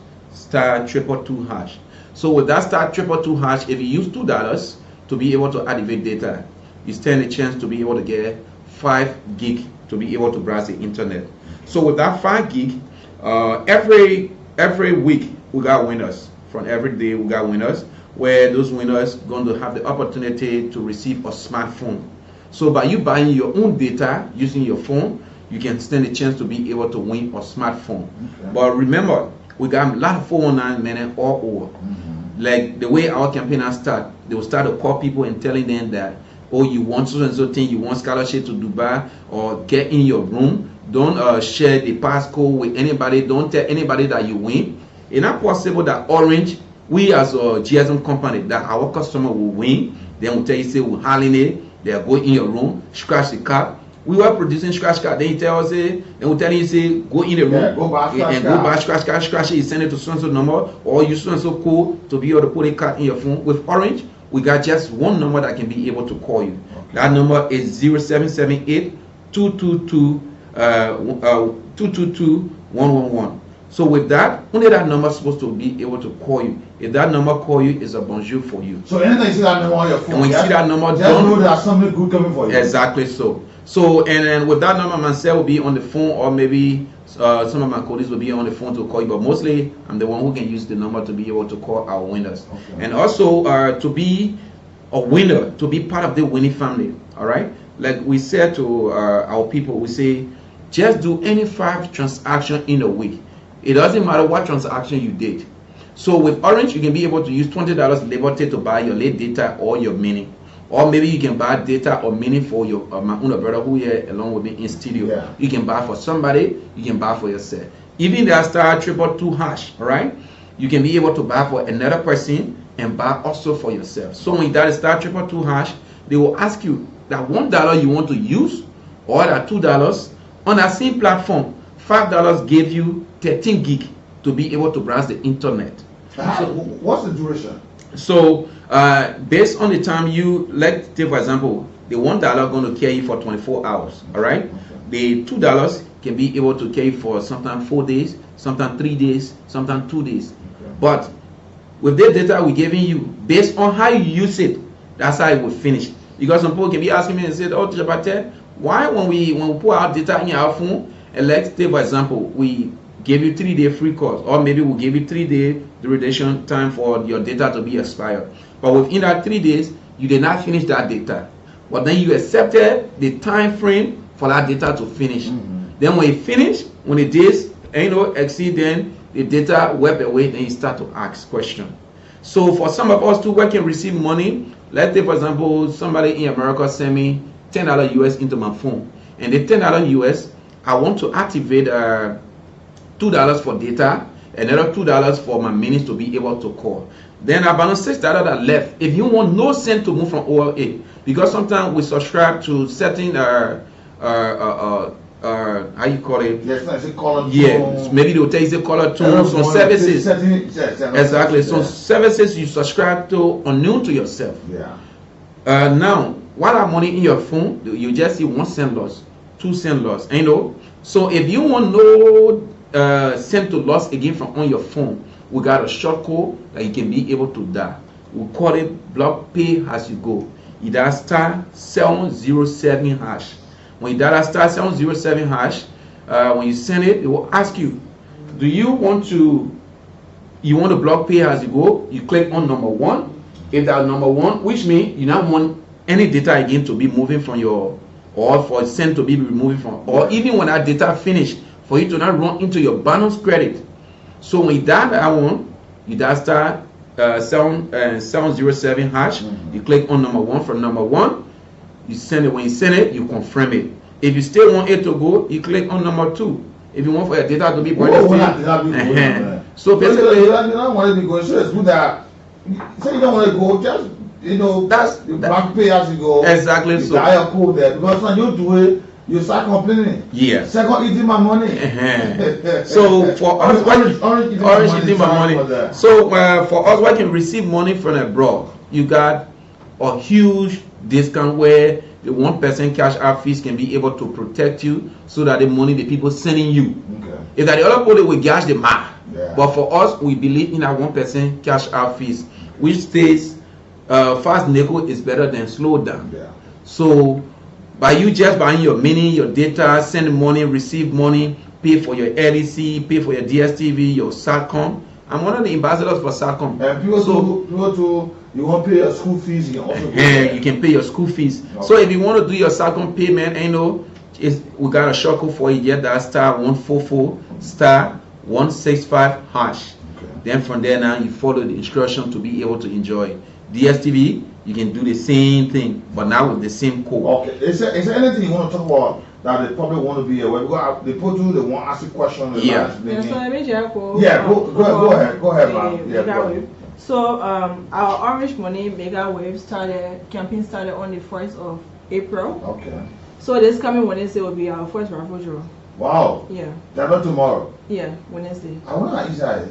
*222#. So with that *222#, if you use $2 to be able to activate data, you stand a chance to be able to get 5 gig to be able to browse the internet. So with that 5 gig, every week we got winners. From every day we got winners, where those winners going to have the opportunity to receive a smartphone. So by you buying your own data using your phone, you can stand a chance to be able to win a smartphone. Okay. But remember, we got a lot of 419 men all over. Like the way our campaigners start, they will start to call people and telling them that, oh, you want so and so thing, you want scholarship to Dubai, or get in your room. Don't share the passcode with anybody. Don't tell anybody that you win. It's not possible that Orange, we as a GSM company, that our customer will win. Then we'll tell you, say, we're handling it. They'll go in your room, scratch the card. We were producing scratch card. Then you tell us, and we'll tell you, say, go in the room go buy scratch it. You send it to so-and-so number, or use so-and-so code to be able to put a card in your phone. With Orange, we got just one number that can be able to call you. Okay. That number is 0778 222 111. So with that, only that number is supposed to be able to call you. If that number call you, it's a bonjour for you. So anytime you see that number on your phone, and when you see that number, just know there's something good coming for you. Exactly so. So and then with that number, myself will be on the phone, or maybe some of my colleagues will be on the phone to call you. But mostly, I'm the one who can use the number to be able to call our winners. Okay. And also to be a winner, to be part of the winning family. All right. Like we said to our people, we say, just do any 5 transactions in a week. It doesn't matter what transaction you did. So with Orange, you can be able to use $20 Liberty to buy your late data or your mini. Or maybe you can buy data or mini for your my own brother who here along with me in studio. Yeah. You can buy for somebody, you can buy for yourself. Even that *222#, right? You can be able to buy for another person and buy also for yourself. So when that is *222#, they will ask you that $1 you want to use or that $2 on that same platform. $5 gave you 13 gig to be able to browse the internet. So what's the duration? So based on the time you, let's take for example, the $1 going to carry you for 24 hours. All right. Okay. The $2 can be able to carry for sometimes 4 days, sometimes 3 days, sometimes 2 days. Okay. But with the data we're giving you, based on how you use it, that's how it will finish. Because some people can be asking me and say, oh, Jabate, why when we put our data in our phone, and let's say for example, we give you 3-day free course, or maybe we'll give you 3-day duration time for your data to be expired. But within that 3 days, you did not finish that data, but then you accepted the time frame for that data to finish. Then when it finish, when the days exceed, then the data wipe away, then you start to ask questions. So for some of us too, we can receive money. Let's say, for example, somebody in America send me $10 US into my phone, and the $10 US, I want to activate $2 for data, another $2 for my minutes to be able to call. Then about $6 that left. If you want no cent to move from OLA, because sometimes we subscribe to certain how you call it? Yes, I say color. Yeah, maybe they'll tell you the color tune, some services. Exactly, some services you subscribe to unknown to yourself. Yeah. Now, while that money in your phone, you just see 1 cent loss, 2 cent loss. So if you want no cent to loss again from on your phone, we got a short code that you can be able to dial. We call it block pay as you go. You dial *707 hash. When you dial *707 hash, when you send it, it will ask you, do you want to block pay as you go? You click on number 1. If that's number 1, which means you don't want any data again to be moving from your, or for send to be removing from, or even when that data finish, for you to not run into your balance credit. So when you dial that one, you dial *707 hash. You click on number 1 from number 1. You send it. When you send it, you confirm it. If you still want it to go, you click on number 2. If you want for your data to be broadcasted, so basically, you don't want it to go. So it's good that say you don't want to go. Just that's the bank pay as you go. Exactly. You So dial code there, because when you do it, you start complaining. Yeah. Second, eating my money. So for us, orange eating my money. So for us, we can receive money from abroad. You got a huge discount where the 1% cash out fees can be able to protect you, so that the money the people sending you. Okay. If that the other people will gash the mark. Yeah. But for us, we believe in our 1% cash out fees, which stays fast nickel is better than slow down. Yeah. So by you just buying your mini, your data, send money, receive money, pay for your LEC, pay for your DSTV, your SATCOM. I'm one of the ambassadors for SATCOM. And people you want to pay your school fees, you can also you can pay your school fees. Okay. So if you want to do your SATCOM payment, we got a short code for you. Get that *144 *165 hash. Okay. Then from there now you follow the instruction to be able to enjoy DSTV. You can do the same thing, but now with the same code. Okay. Is there anything you want to talk about that they probably want to be aware? Because they put you, they want to ask you questions. Yeah. Go ahead, man. Yeah, go ahead. So our Orange Money Mega Wave campaign started on the 1st of April. Okay. So this coming Wednesday will be our first raffle draw. Wow. Yeah. That's not tomorrow. Yeah, Wednesday. I wonder inside.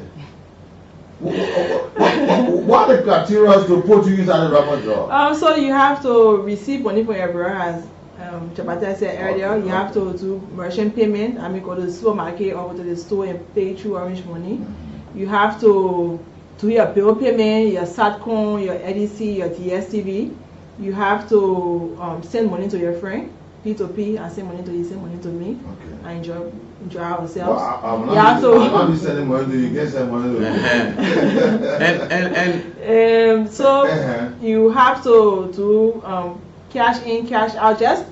What are the criteria to put you inside the raffle draw? So you have to receive money from your brother, as Chabata said earlier. Okay. You have to do merchant payment. Go to the supermarket or go to the store and pay through Orange Money. You have to do your bill payment, your SATCOM, your EDC, your DSTV. You have to send money to your friend, P2P, and send money to you, send money to me. Okay. And enjoy ourselves. Well, I'm not be sending money to you, get send money to me. So you have to do cash in, cash out. Just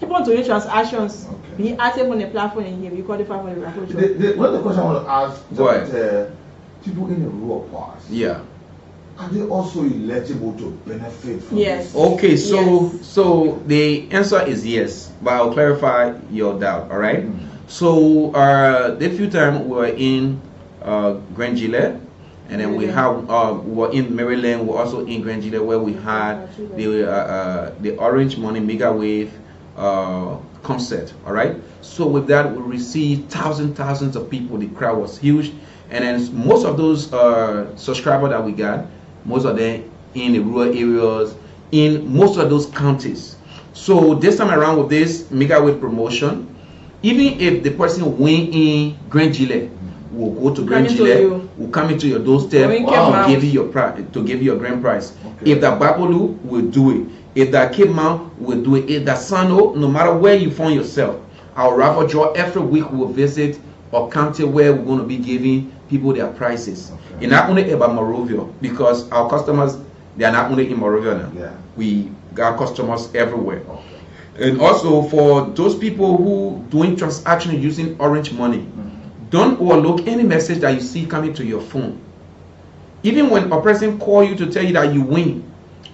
keep on doing transactions. Okay. Be active on the platform, and you qualify for the raffle draw. One of the questions I want to ask is people in the rural parts. Yeah. Are they also eligible to benefit from this? Okay, so the answer is yes, but I'll clarify your doubt. All right. So the few times we were in Grand Gillette, and then we were in Maryland. We're also in Grand Gillette, where we had the Orange Money Mega Wave concert. All right. So with that, we received thousands of people. The crowd was huge. And then most of those subscribers that we got, most of them in the rural areas, in most of those counties. So this time around with this Mega Wave promotion, even if the person win in Grand Gillette, will go to Grand Gillette, will come into your doorstep to give you your grand prize. Okay. If the Babolu will do it, if the Cape Mount will do it, if the Sano, no matter where you find yourself, our raffle draw every week will visit a county where we're going to be giving people their prices. Okay. And not only about Morovia, because our customers They are not only in Morovia now. Yeah. We got customers everywhere. Okay. And also for those people who doing transaction using Orange Money, don't overlook any message that you see coming to your phone. Even when a person call you to tell you that you win,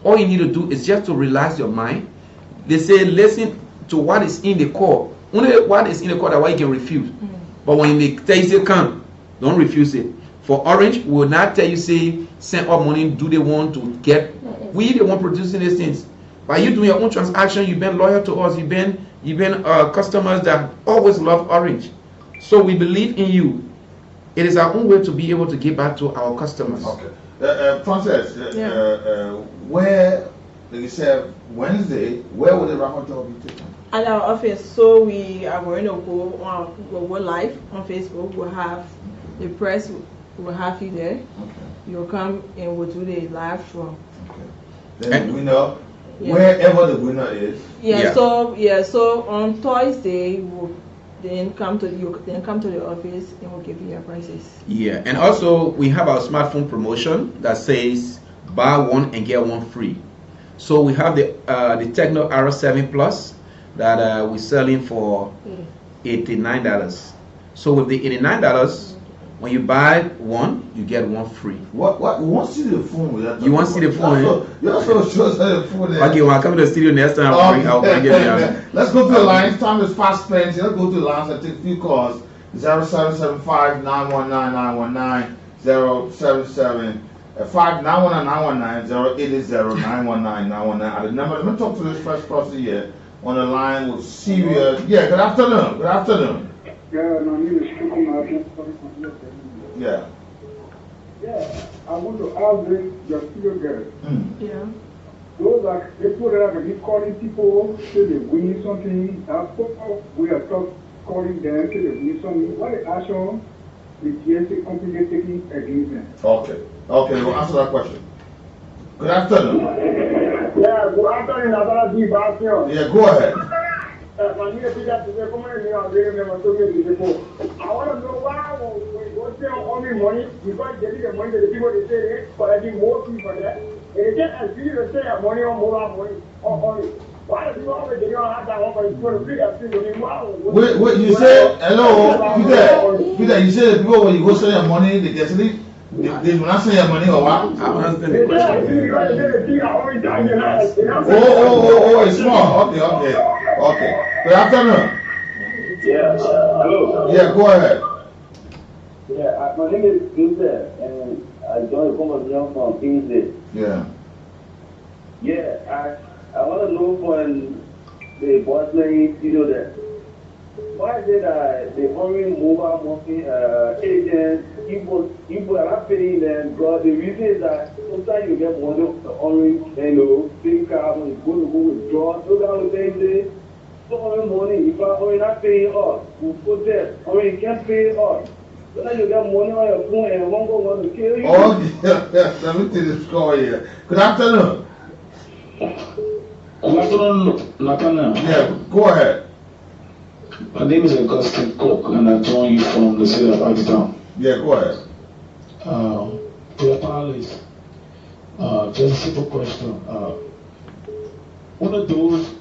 all you need to do is just to relax your mind. They say listen to what is in the call. Only what is in the call that why you can refuse. But when they tell you say come, don't refuse it. For Orange, we will not tell you say send up money, do they want to get. We the one producing these things. By you doing your own transaction, you've been loyal to us. You've been customers that always love Orange. So we believe in you. It is our own way to be able to give back to our customers. Okay. Frances, where, like you said, Wednesday, where will the raffle draw be taken? At our office, so we are going to go live on Facebook. We'll have the press, we'll have you there. Okay. You'll come and we'll do the live show. Okay. Then the winner, wherever the winner is. So on Thursday, we'll then come to the office and we'll give you your prices. Yeah, and also we have our smartphone promotion that says buy one and get one free. So we have the Tecno R7 Plus that we're selling for $89. So with the $89, when you buy one, you get one free. What? You want to see the phone? You want to see the phone? You also show us the phone. Okay, when I come to the studio next time, I'll bring it down. Let's go to the lines. Time is fast spent. Let's go to the lines and take a few calls. 0775 919 919 077 919 080 919 919. At the number, let me talk to this first person here on the line with Syria. Yeah, good afternoon. Good afternoon. Yeah, my name is Shukum. Yeah. Yeah, I want to ask this, your studio girl. Yeah. Those are people that are calling people, say they win something. We are calling them, say they win something. What is action the GSA company taking against them? Okay, we'll answer that question. Good afternoon. Yeah, good afternoon, Nathaniel B. Vah Sr. Yeah, go ahead. My name is Peter. I want to know why we go there only money because they need the money to the people they say collecting more fee for that. And they can't agree to say money or more money or only. Why do people always they don't have that one for the free that thing? Wait, you say hello, Peter. You say the people when you go sell your money, they get sleep. They do not sell your money or what? I don't understand the question. Oh, it's small. Okay. Good afternoon. Yeah, hello. Yeah, go ahead. Yeah, my name is Peter, and I joined the conversation from Tuesday. Yeah. Yeah, I want to know when the boss lady, that why is it that the only mobile money agents, people are not paying them? Because the reason is that sometimes you get money of the orange, big car, when you go withdraw, so that would say, so only money, if I only not paying us, we put there, only can't pay us. So now you get money on your phone and one go want to kill you. Let me take this call here. Good afternoon. Good afternoon, Nathaniel. Yeah, go ahead. My name is Augustine Cook, and I join you from the city of Agitown. Yeah, go ahead. To your panelists, just a simple question. One of those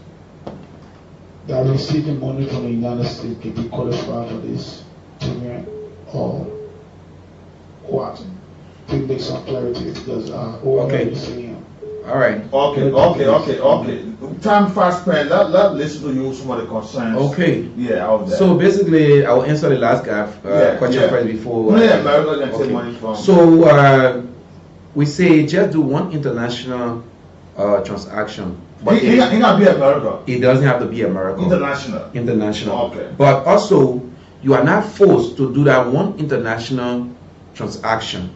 that are receiving money from the United States can be qualified for this premium or what? To make some clarity, because okay. All right. Okay. Time fast spent. Let listen to you some of the concerns. Okay. Yeah, out there. So basically, I will answer the last guy question first before. America can take money from. So we say just do one international transaction. But it can't be America. It doesn't have to be America. International. Okay. But also, you are not forced to do that one international transaction,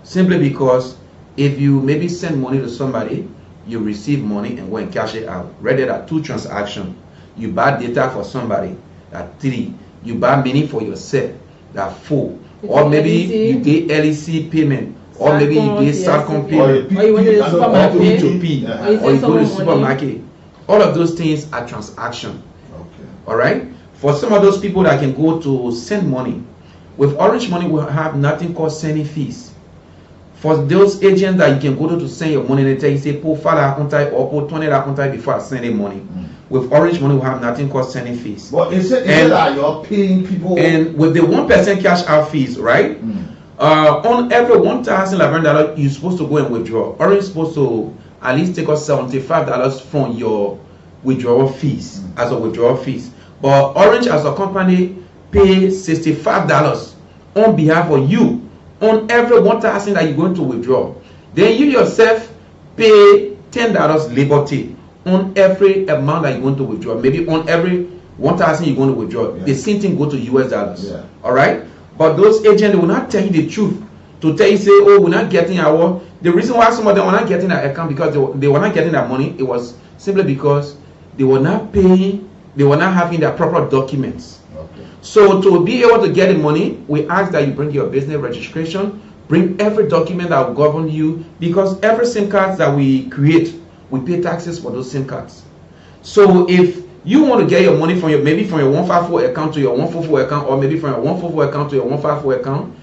simply because if you maybe send money to somebody, you receive money and go and cash it out. Rather than two transactions. You buy data for somebody, that 3. You buy money for yourself, that 4. Or maybe you did LEC payment, or maybe you did SATCOM payment, or you went to the supermarket, or you go to the supermarket. All of those things are transactions. Okay. All right. For some of those people that can go to send money, with Orange Money we have nothing called sending fees. For those agents that you can go to send your money, they tell you say put $5 or put $20 before I send the money. With Orange Money, we have nothing called sending fees. But is it that you're paying people? And with the 1% cash out fees, right? On every $1,011, you're supposed to go and withdraw. Orange is supposed to at least take us $75 from your withdrawal fees as a withdrawal fees. But Orange as a company pay $65 on behalf of you on every 1,000 that you're going to withdraw. Then you yourself pay $10 labor tip on every amount that you're going to withdraw. Maybe on every 1,000 you're going to withdraw. The same thing go to US dollars. All right. But those agents, they will not tell you the truth. To tell you, say, oh, we're not getting our. The reason why some of them were not getting that account because they were not getting that money, it was simply because they were not paying, they were not having their proper documents. So to be able to get the money, we ask that you bring your business registration, bring every document that will govern you, because every SIM card that we create, we pay taxes for those SIM cards. So if you want to get your money from maybe from your 154 account to your 144 account, or maybe from your 144 account to your 154 account,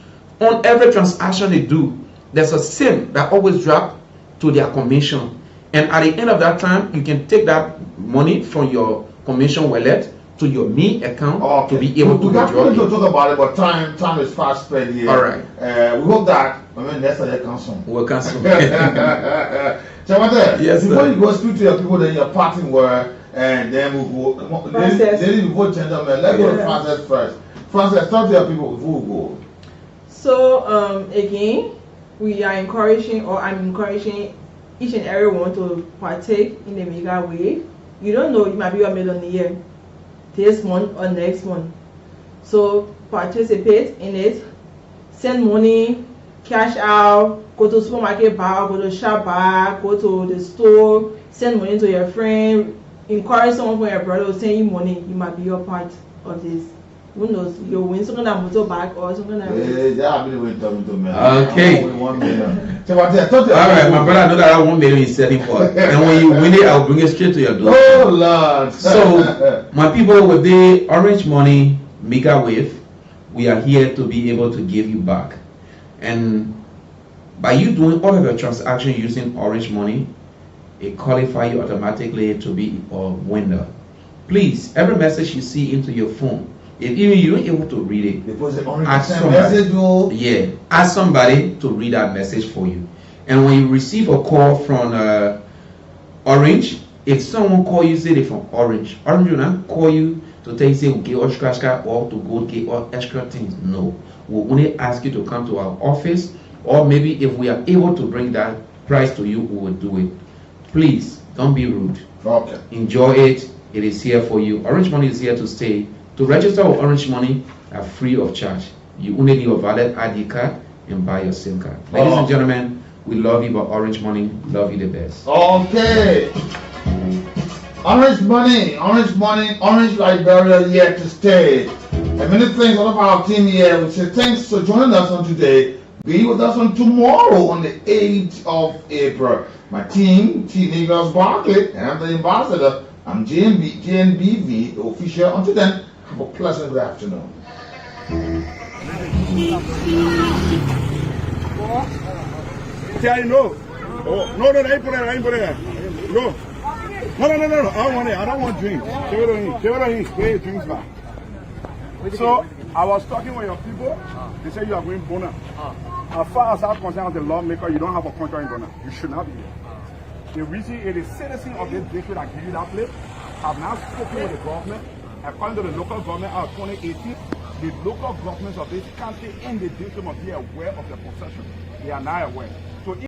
on every transaction they do, there's a SIM that always drop to their commission. And at the end of that time, you can take that money from your commission wallet to your me account to be able to withdraw. We to talk about it, but time is fast spent here. All right. We hope that next year comes soon. We'll cancel. Yes, before you go speak to your people, then your party were, and then we'll go. Then we go, gentlemen. Let's go to Francis first. Francis, talk to your people before we go. So again, we are encouraging, or I'm encouraging each and every one to partake in the mega wave. You don't know, you might be a millionaire this month or next month. So participate in it. Send money, cash out, go to supermarket bar, go to shop bar, go to the store, send money to your friend, encourage someone from your brother to send you money. You might be your part of this. Who knows? You'll win something that motorbike or something like okay. All right, my brother, I know that I 1 million is selling for. And when you win it, I'll bring it straight to your door. Oh, Lord. So, my people, with the Orange Money Mega Wave, we are here to be able to give you back. And by you doing all of your transactions using Orange Money, it qualifies you automatically to be a winner. Please, every message you see into your phone, if even you're not able to read it, ask somebody to read that message for you. And when you receive a call from Orange, if someone call you, say they from Orange will not call you to tell you say we'll get extra or to go get all extra things. No, we'll only ask you to come to our office, or maybe if we are able to bring that price to you, we will do it. Please don't be rude. Okay. Enjoy it. It is here for you. Orange Money is here to stay. To register with Orange Money are free of charge. You only need your valid ID card and buy your SIM card. Ladies and gentlemen, we love you, but Orange Money love you the best. Okay. Orange Money, Orange Liberia here to stay. And many thanks all of our team here. We say thanks for joining us on today. Be with us on tomorrow on the 8th of April. My team, T. Nicholas Barkley, and I'm the ambassador. I'm JNBV official. Until then, have a pleasant good afternoon. Tell no. Oh, no, I ain't put it. No. No. I don't want it. I don't want drinks. Give it on him. Pay drinks back. So, I was talking with your people. They say you are going Bona. As far as I'm concerned as the lawmaker, you don't have a contract in Bona. You should not be here. The reason it is citizens of this district that give you that place have now spoken with the government. According to the local government out of 2018, the local governments of this country and the district must be aware of the possession. They are not aware.